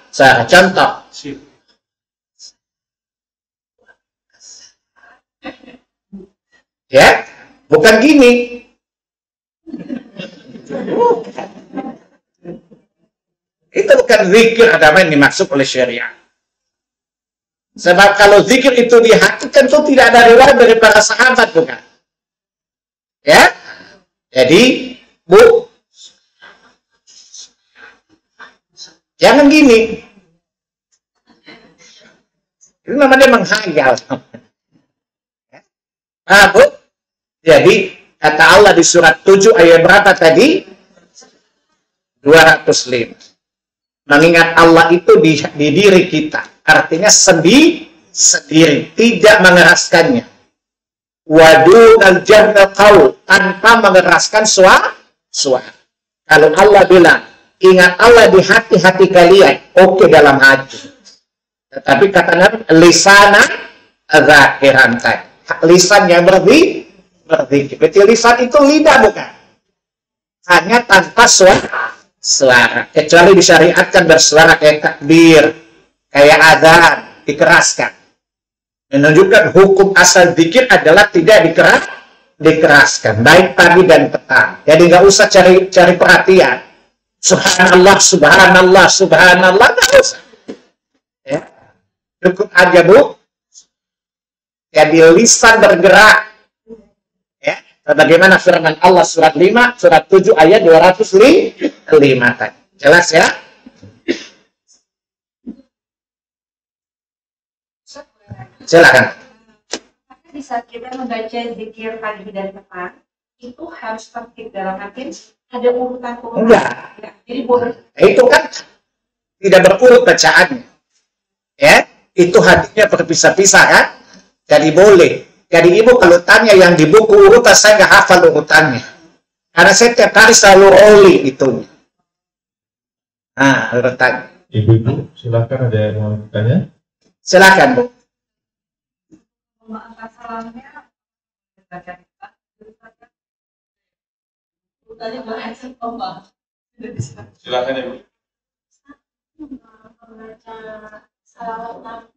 Contoh. Ya, bukan gini. Itu bukan zikir agama yang dimaksud oleh syariat. Sebab kalau zikir itu di hati, tentu tidak ada riwayat dari para sahabat, bukan? Ya, jadi Bu, jangan gini. Itu namanya menghayal. Bu, jadi kata Allah di surat 7 ayat berapa tadi? 205. Mengingat Allah itu di diri kita. Artinya sendiri, tidak mengeraskannya. Wadunal jannal qaul, tanpa mengeraskan suara. Kalau Allah bilang, ingat Allah di hati-hati kalian, oke dalam hati. Tetapi kata Nabi, lisana zakiran tadi. Lisan yang berzikir. Berarti lisan itu lidah, bukan? Hanya tanpa suara. Kecuali disyariatkan bersuara kayak takbir, kayak adzan, dikeraskan. Menunjukkan hukum asal zikir adalah tidak dikeraskan, baik pagi dan petang. Jadi nggak usah cari perhatian. Subhanallah, nggak usah. Ya. Cukup aja, Bu. Jadi lisan bergerak. Ya, bagaimana firman Allah surat 5, surat 7 ayat 205 tadi. Jelas ya? Silakan. Di saat kita membaca zikir pagi dan petang, itu harus tertib dalam arti ada urutan-urutan. Enggak. Ya, jadi boleh. Itu kan tidak berurut bacaannya. Ya, itu hatinya berpisah-pisah kan? Jadi boleh. Jadi ibu kalau tanya yang di buku urutan, saya nggak hafal urutannya. Karena saya tiap hari selalu rolli itu. Nah, urutan. Ibu-ibu, silakan ada yang mau bertanya? Silakan, Bu. Memaafkan salamnya, baca urutannya bahasa Allah. Silakan Ibu. Membaca salawat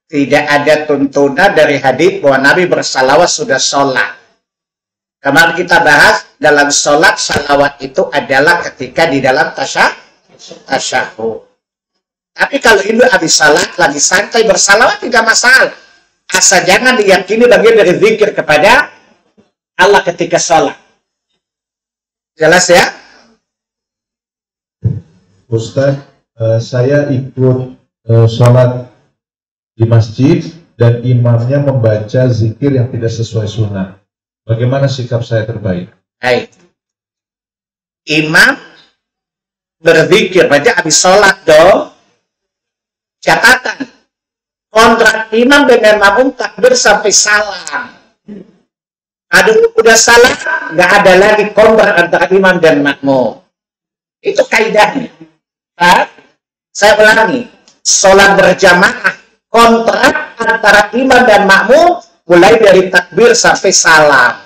Tidak ada tuntunan dari hadis bahwa Nabi bersalawat sudah sholat. Kemarin kita bahas dalam sholat, salawat itu adalah ketika di dalam tasyahud. Tapi kalau ibu habis salat lagi santai bersalawat tidak masalah. Asal jangan diyakini bagian dari zikir kepada Allah ketika sholat. Jelas ya? Ustaz, saya ikut sholat di masjid dan imamnya membaca zikir yang tidak sesuai sunnah. Bagaimana sikap saya terbaik? Hai. Imam berzikir, berarti habis sholat dong. Catatan, kontrak imam dengan makmum takbir sampai salam. Aduh, udah salah, nggak ada lagi kontrak antara imam dan makmum. Itu kaidahnya. Nah, saya ulangi, sholat berjamaah, kontrak antara imam dan makmum mulai dari takbir sampai salam.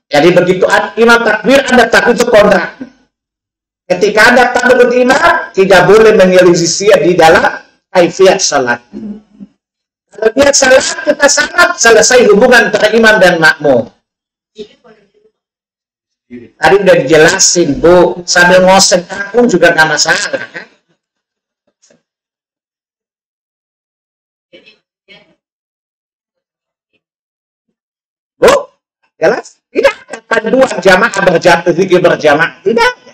Jadi begitu imam takbir, Anda takbir itu kontrak. Ketika Anda takbir imam, tidak boleh menyelisih di dalam kaifiyat sholat. Kalau dia salah, kita salat, selesai hubungan antara imam dan makmum. Tadi udah dijelasin, Bu, sambil ngoseng kangkung juga nggak masalah, kan? Bu, jelas? Tidak ada panduan jamaah zikir berjamaah, tidak ada.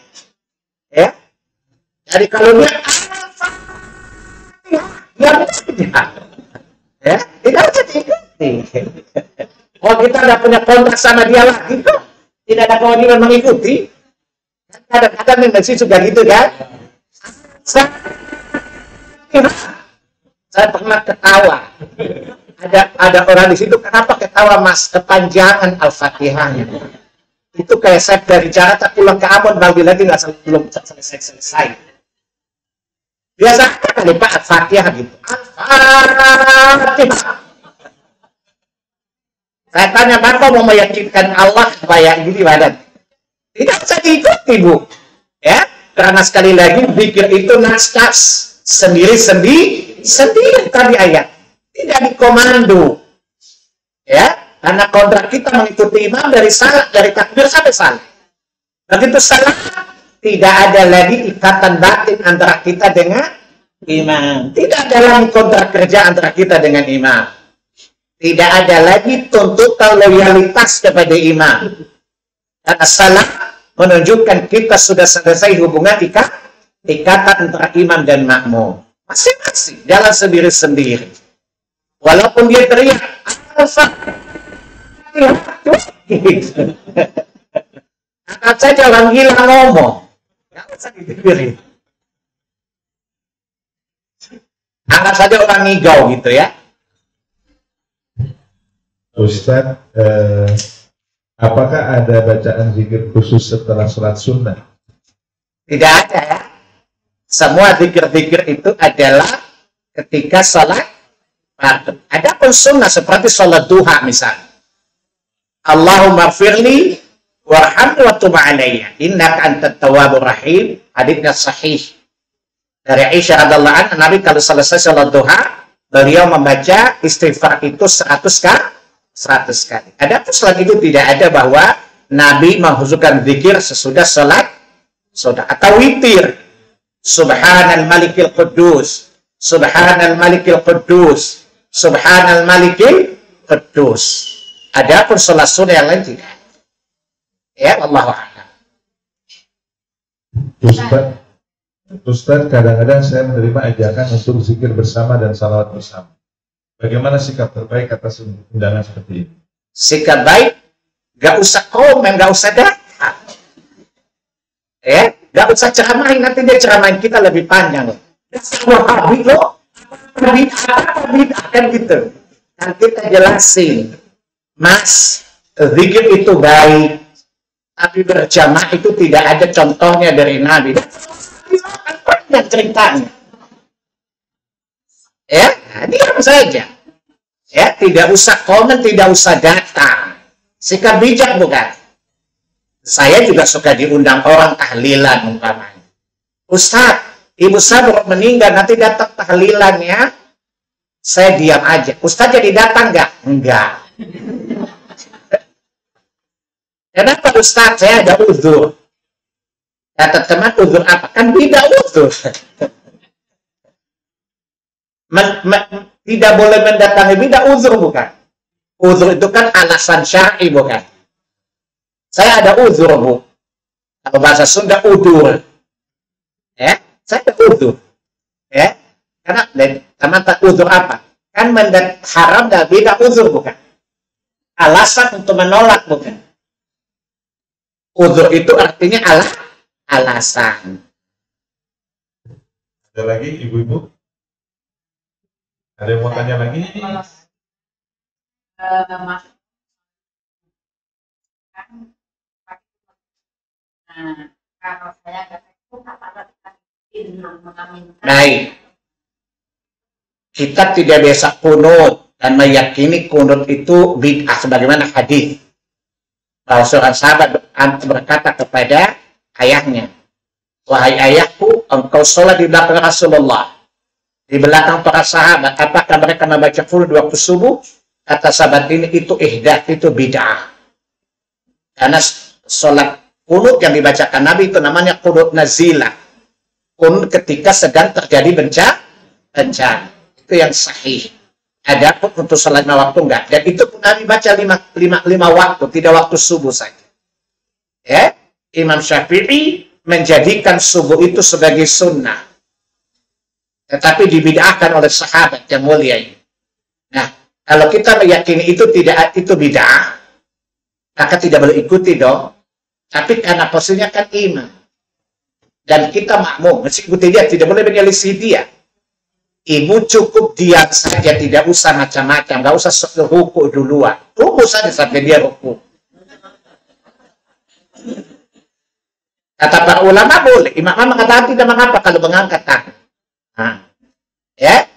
Ya, jadi kalau dia tidak, ya, tidak usah diikuti. Kalau kita tidak punya kontrak sama dia lagi, tidak ada kewajiban mengikuti. Kadang-kadang masih juga gitu kan. Saya pernah ketawa. Ada orang di situ, kenapa ketawa Mas? Kepanjangan Al-Fatihahnya. Itu kayak saya dari Jakarta pulang ke Ambon, lagi belum selesai. Biasa kali Pak Al-Fatihah gitu. Al-Fatihah. Saya tanya, Bapak mau meyakinkan Allah supaya gini badan? Tidak usah diikuti, Bu. Ya, karena sekali lagi zikir itu naskas sendiri tadi ayat. Tidak dikomando. Ya, karena kontrak kita mengikuti imam dari salat, dari takbir sampai salat. Begitu salat, tidak ada lagi ikatan batin antara kita dengan imam. Tidak ada lagi kontrak kerja antara kita dengan imam. Tidak ada lagi tuntutan loyalitas kepada imam. Karena salat menunjukkan kita sudah selesai hubungan ikatan antara imam dan makmum. Masing-masing jalan sendiri-sendiri. Walaupun dia teriak, angkat saja orang gila ngomong. Nggak usah dipikirin. Angkat saja orang ngigau gitu ya. Ustaz, apakah ada bacaan zikir khusus setelah sholat sunnah? Tidak ada ya. Semua zikir-zikir itu adalah ketika sholat fardu. Ada pun sunnah seperti sholat duha misalnya. Allahumma firli warhamni wa tub alayya innaka antat tawwabur rahim. Haditsnya sahih dari Aisyah radhiyallahu anha. Nabi kalau selesai sholat duha, beliau membaca istighfar itu 100 kali. Ada pun selain itu tidak ada bahwa Nabi menghuzurkan zikir sesudah salat sudah atau witir. Subhanal malikil quddus, subhanal malikil quddus, subhanal malikil quddus. Adapun salat sunnah yang lain tidak. Ya, wallahu a'lam. Ustaz, kadang-kadang saya menerima ajakan untuk zikir bersama dan salawat bersama. Bagaimana sikap terbaik atas undangan seperti ini? Sikap baik, gak usah komen, gak usah datang. Gak usah ceramain, nanti dia ceramain kita lebih panjang. Semua habis loh, habis kan gitu. Dan kita jelasin, Mas, zikir itu baik, tapi berjamaah itu tidak ada contohnya dari Nabi. Dan ceritanya, diam saja. Tidak usah komen, tidak usah datang. Sikap bijak bukan? Saya juga suka diundang orang tahlilan umpamanya. Ustaz, ibu saya baru meninggal, nanti datang tahlilan ya. Saya diam aja. Ustaz jadi datang nggak? Enggak. Kenapa Ustaz? Saya ada uzur. Kata teman, uzur apa? Kan beda uzur. Tidak boleh mendatangi beda uzur bukan? Uzur itu kan alasan syar'i bukan? Saya ada uzur bu. Kalau bahasa Sunda udur. Saya ada uzur. Karena teman tak uzur apa? Kan haram dan beda uzur bukan? Alasan untuk menolak bukan? Uzur itu artinya alasan. Ada lagi ibu-ibu? Ada yang mau tanya lagi? Baik. Kita tidak biasa kunut dan meyakini kunut itu bid'ah sebagaimana hadis. Bahwa seorang sahabat berkata kepada ayahnya, wahai ayahku, engkau sholat di belakang Rasulullah, di belakang para sahabat, apakah mereka membaca kunut di waktu subuh? Kata sahabat ini, itu ihdath, itu bid'ah. Karena sholat kunut yang dibacakan Nabi itu namanya kunut nazilah. Kunut ketika sedang terjadi bencana. Itu yang sahih. Adapun untuk sholat 5 waktu enggak. Dan itu pun Nabi baca 5 waktu, tidak waktu subuh saja. Imam Syafi'i menjadikan subuh itu sebagai sunnah. Tetapi dibid'ahkan oleh sahabat yang mulia ini. Nah, kalau kita meyakini itu bid'ah, maka tidak boleh ikuti dong. Tapi karena posisinya kan imam. Dan kita makmum, mesti ikuti dia, tidak boleh menyelisih dia. Ibu cukup diam saja, tidak usah macam-macam, nggak usah ruku duluan. Tunggu saja sampai dia ruku. Kata para ulama boleh, Imam mengatakan tidak mengapa kalau mengangkat tangan.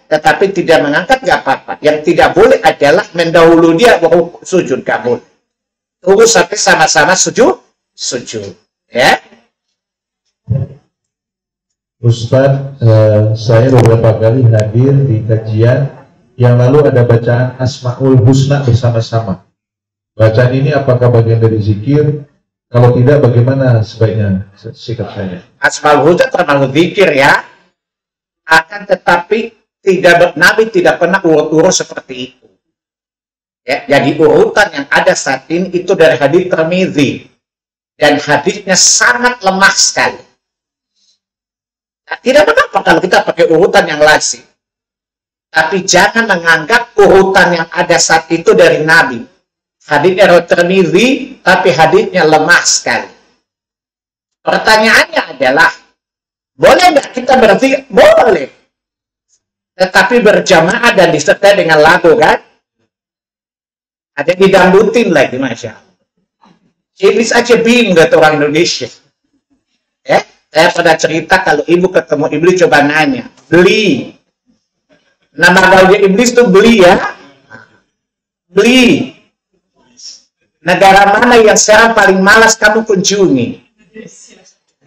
Tetapi tidak mengangkat nggak apa-apa. Yang tidak boleh adalah mendahului dia sujud, nggak boleh. Tunggu sampai sama-sama sujud. Ustaz, saya beberapa kali hadir di kajian yang lalu ada bacaan Asmaul Husna bersama-sama. Bacaan ini apakah bagian dari zikir? Kalau tidak, bagaimana sebaiknya sikap saya? Asmaul Husna termasuk zikir ya. Akan tetapi Nabi tidak pernah urut-urut seperti itu. Jadi urutan yang ada saat ini itu dari hadis Tirmidzi. Dan hadisnya sangat lemah sekali. Nah, tidak mengapa kalau kita pakai urutan yang lazim. Tapi jangan menganggap urutan yang ada saat itu dari Nabi. Hadisnya dari Tirmidzi, tapi hadisnya lemah sekali. Pertanyaannya adalah, boleh nggak kita berzikir? Boleh. Tetapi berjamaah dan disertai dengan lagu kan? Ada yang didangdutin lagi, Masya Allah. Iblis aja bingung lihat orang Indonesia. Saya pernah cerita kalau ibu ketemu iblis coba nanya, beli. Nama gaulnya iblis tuh beli ya. Beli. Negara mana yang sekarang paling malas kamu kunjungi?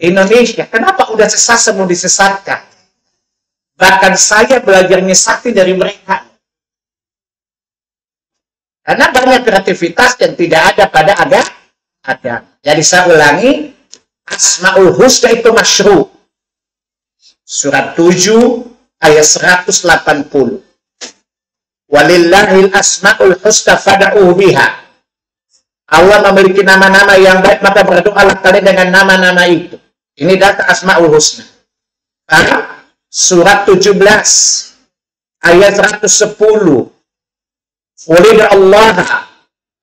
Indonesia. Kenapa udah sesat semua disesatkan? Bahkan saya belajarnya sakti dari mereka. Karena banyak kreativitas yang tidak ada pada agama. Jadi saya ulangi, Asmaul Husna itu masyru'. Surat 7 ayat 180. Walillahil asmaul husna fad'uhu biha. Allah memiliki nama-nama yang baik, maka berdoalah kalian dengan nama-nama itu. Ini data Asmaul Husna. Surat 17 ayat 110. Walid Allah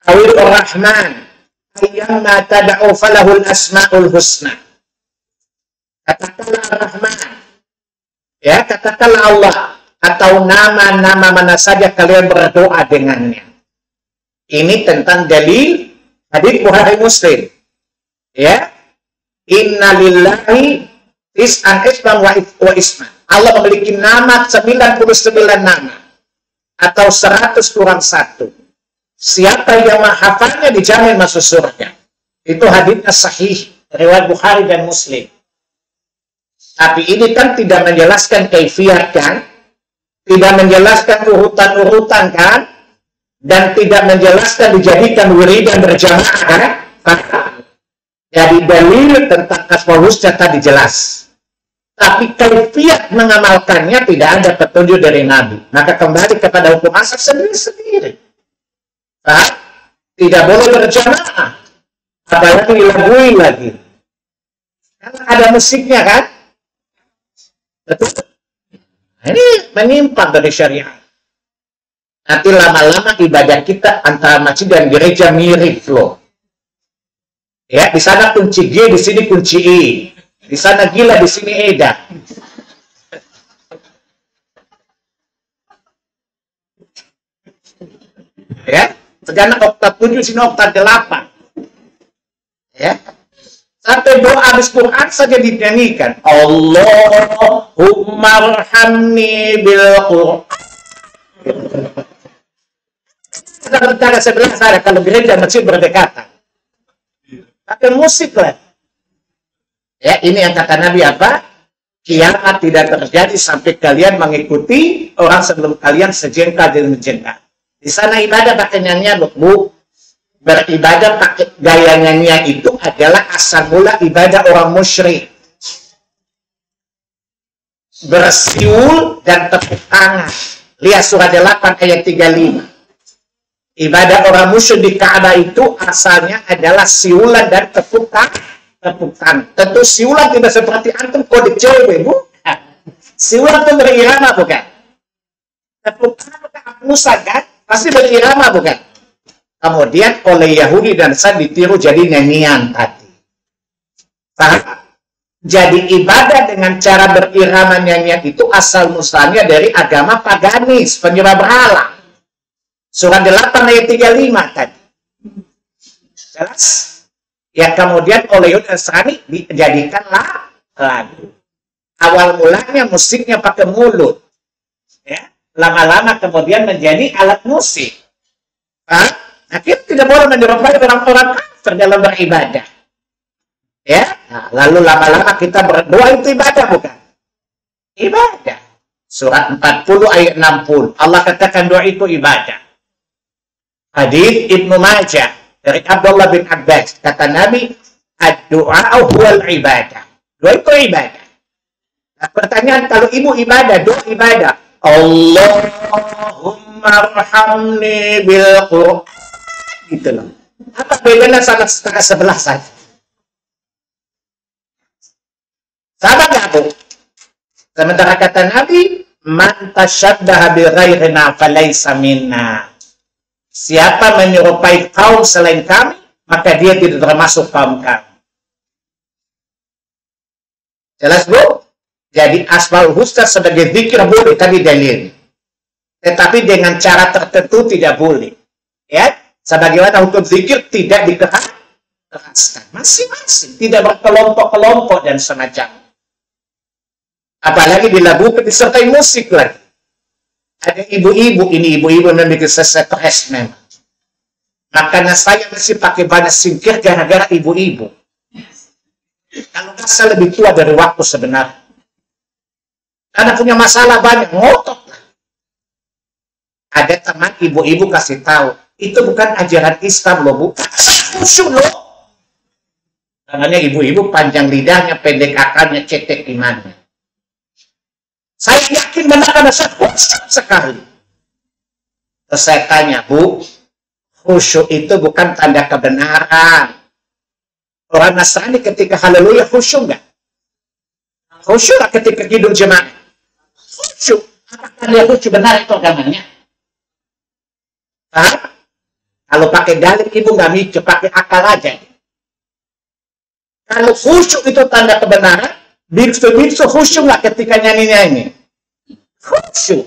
awil Rahman ayyamma tad'u falahul asmaul husna. Katakanlah Rahman, ya, katakanlah Allah, atau nama-nama mana saja kalian berdoa dengannya. Ini tentang dalil hadits Bukhari Muslim. Ya, inna lillahi tis'an isman wa isman. Allah memiliki nama 99 nama atau 100 kurang 1. Siapa yang menghafalnya dijamin masuk surga. Itu haditsnya sahih riwayat Bukhari dan Muslim. Tapi ini kan tidak menjelaskan kaifiat kan, tidak menjelaskan urutan-urutan kan, dan tidak menjelaskan dijadikan wiridan berjamaah kan. Jadi dalil tentang Asmaul Husna tadi jelas. Tapi kaifiat mengamalkannya tidak ada petunjuk dari Nabi. Maka kembali kepada hukum asal sendiri-sendiri. Tidak boleh berjamaah. Apalagi dilagui lagi. Karena ada musiknya kan. Betul? Ini menyimpang dari syariat. Nanti lama-lama ibadah kita antara masjid dan gereja mirip loh. Ya, di sana kunci G, di sini kunci I. Di sana gila, di sini Eda. Ya, sedangkan oktav 7, sini oktav 8. Ya. Sampai doa habis Quran saja dinyanyikan. Allahumma arhamni bil Quran. Kita sebelah saya kalau gereja masjid berdekatan. Pakai musik lah. Ya, ini yang kata Nabi apa? Kiamat tidak terjadi sampai kalian mengikuti orang sebelum kalian sejengkal dan menjengkal. Di sana ibadah pakai nyanyian, Bu. Beribadah pakai gaya nyanyian itu adalah asal mula ibadah orang musyrik. Bersiul dan tepuk tangan. Lihat surat 8 ayat 35. Ibadah orang musyrik di Ka'bah itu asalnya adalah siulan dan tepuk tangan. Tentu siulan tidak seperti antum kode cewek, bukan. Siulan itu berirama, bukan. Tepuk tangan bukan apnusan, kan? Pasti berirama, bukan. Kemudian oleh Yahudi dan Nasrani ditiru jadi nyanyian tadi. Paham? Jadi ibadah dengan cara berirama nyanyian itu asal muslanya dari agama paganis, penyembah berhala. Surat 8 ayat 35 tadi. Jelas? Ya, kemudian oleh Yahudi dan Nasrani dijadikanlah lagu. Awal mulanya musiknya pakai mulut. Ya, lama-lama kemudian menjadi alat musik. Paham? Nah, kita tidak boleh menyerupai orang-orang kafir dalam beribadah. Ya, nah, lalu lama-lama kita berdoa itu ibadah, bukan? Ibadah. Surat 40 ayat 60. Allah katakan doa itu ibadah. Hadits Ibnu Majah dari Abdullah bin Abbas. Kata Nabi, ad-du'a huwal ibadah. Doa itu ibadah. Nah, pertanyaan, kalau ibu ibadah, doa ibadah. Allahumma arhamni bil Qur'an. Gitu loh. Apa bedanya sama setengah sebelah saja? Sama nggak, Bu? Sementara kata Nabi, man tasyabbaha bi ghairina falaysa minna. Siapa menyerupai kaum selain kami, maka dia tidak termasuk kaum kami. Jelas, Bu? Jadi Asmaul Husna sebagai zikir boleh, tadi dalil. Tetapi dengan cara tertentu tidak boleh. Ya? Sebagaimana hukum zikir tidak dikeraskan. Masing-masing. Tidak berkelompok-kelompok dan semacam. Apalagi dilakukan disertai musik lagi. Ada ibu-ibu, ini ibu-ibu memiliki stres memang. Makanya saya masih pakai banyak singkir gara-gara ibu-ibu. Kalau nggak saya lebih tua dari waktu sebenarnya. Karena punya masalah banyak, ngotot. Ada teman ibu-ibu kasih tahu. Itu bukan ajaran Islam loh, bukan. Khusyuk loh. Namanya ibu-ibu panjang lidahnya, pendek akalnya, cetek imannya. Saya yakin benar karena saya khusyuk sekali. Terus saya tanya, Bu, khusyuk itu bukan tanda kebenaran. Orang Nasrani ketika haleluya khusyuk nggak? Khusyuk ketika hidup jemaah. Khusyuk. Apakah dia khusyuk benar itu agamanya? Paham? Kalau pakai dalil ibu nggak mikir, pakai akal aja. Kalau khusyuk itu tanda kebenaran, biksu khusyuk nggak ketika nyanyi-nyanyi? Khusyuk.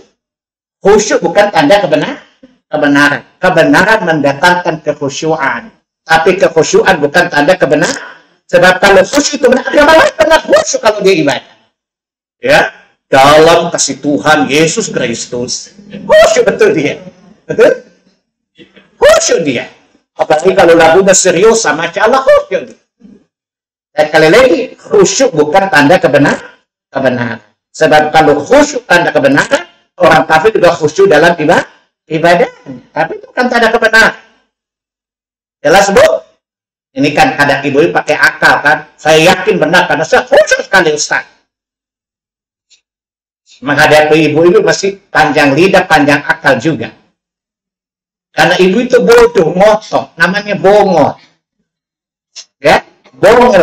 Khusyuk bukan tanda kebenaran. Kebenaran mendatangkan kekhusyuan. Tapi kekhusyuan bukan tanda kebenaran. Sebab kalau khusyuk itu benar, agama lain pernah khusyuk kalau dia ibadah. Ya, dalam kasih Tuhan Yesus Kristus. Khusyuk betul dia. Betul? Khusyuk dia. Apalagi kalau lagunya serius sama Allah khusyuk dia. Dan kali lagi, khusyuk bukan tanda kebenaran. Sebab kalau khusyuk tanda kebenaran, orang kafir juga khusyuk dalam ibadah. Tapi itu bukan tanda kebenaran. Jelas, Bu? Ini kan ada ibu pakai akal kan. Saya yakin benar karena saya khusyuk sekali, Ustaz. Menghadapi ibu-ibu masih panjang lidah, panjang akal juga. Karena ibu itu bodoh, ngotot. Namanya bongot. Ya? Bohong,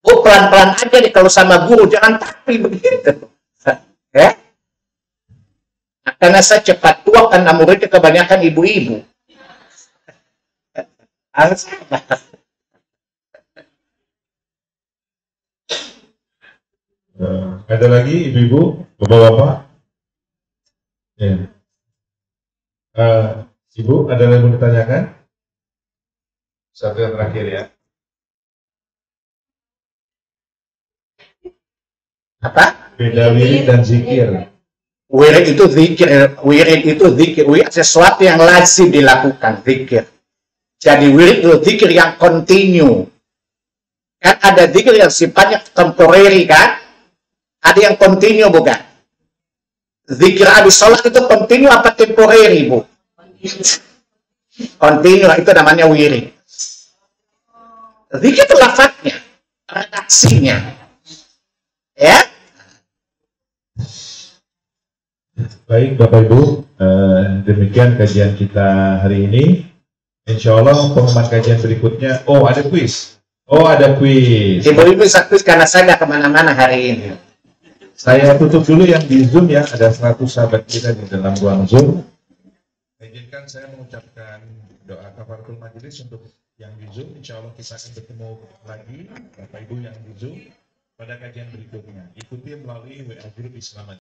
oh, pelan-pelan aja nih kalau sama guru, jangan tapi begitu. Ya? Karena saya cepat tua karena muridnya kebanyakan ibu-ibu. Harus ada lagi ibu-ibu, bapak-bapak? Ya. Ibu, ada yang mau ditanyakan? Satu yang terakhir ya. apa? Beda wirid dan zikir. Wirid itu zikir. Wirid itu zikir. Wirid sesuatu yang lazim dilakukan. Zikir. Jadi wirid itu zikir yang kontinu. Kan ada zikir yang sifatnya temporary kan? Ada yang kontinu bukan? Zikir habis sholat itu kontinu apa temporary, Bu? Kontinu, itu namanya wirid. Zikir itu lafadznya, redaksinya. Ya? Baik Bapak Ibu, demikian kajian kita hari ini. Insya Allah pengumuman kajian berikutnya. Oh, ada kuis. Ibu-ibu bisa kuis karena saya nggak kemana-mana hari ini. Saya tutup dulu yang di Zoom ya. Ada 100 sahabat kita di dalam ruang Zoom. Izinkan saya mengucapkan doa kafaratul majelis untuk yang di Zoom. Insya Allah kita akan bertemu lagi Bapak Ibu yang di Zoom pada kajian berikutnya. Ikuti melalui WA Group Islam.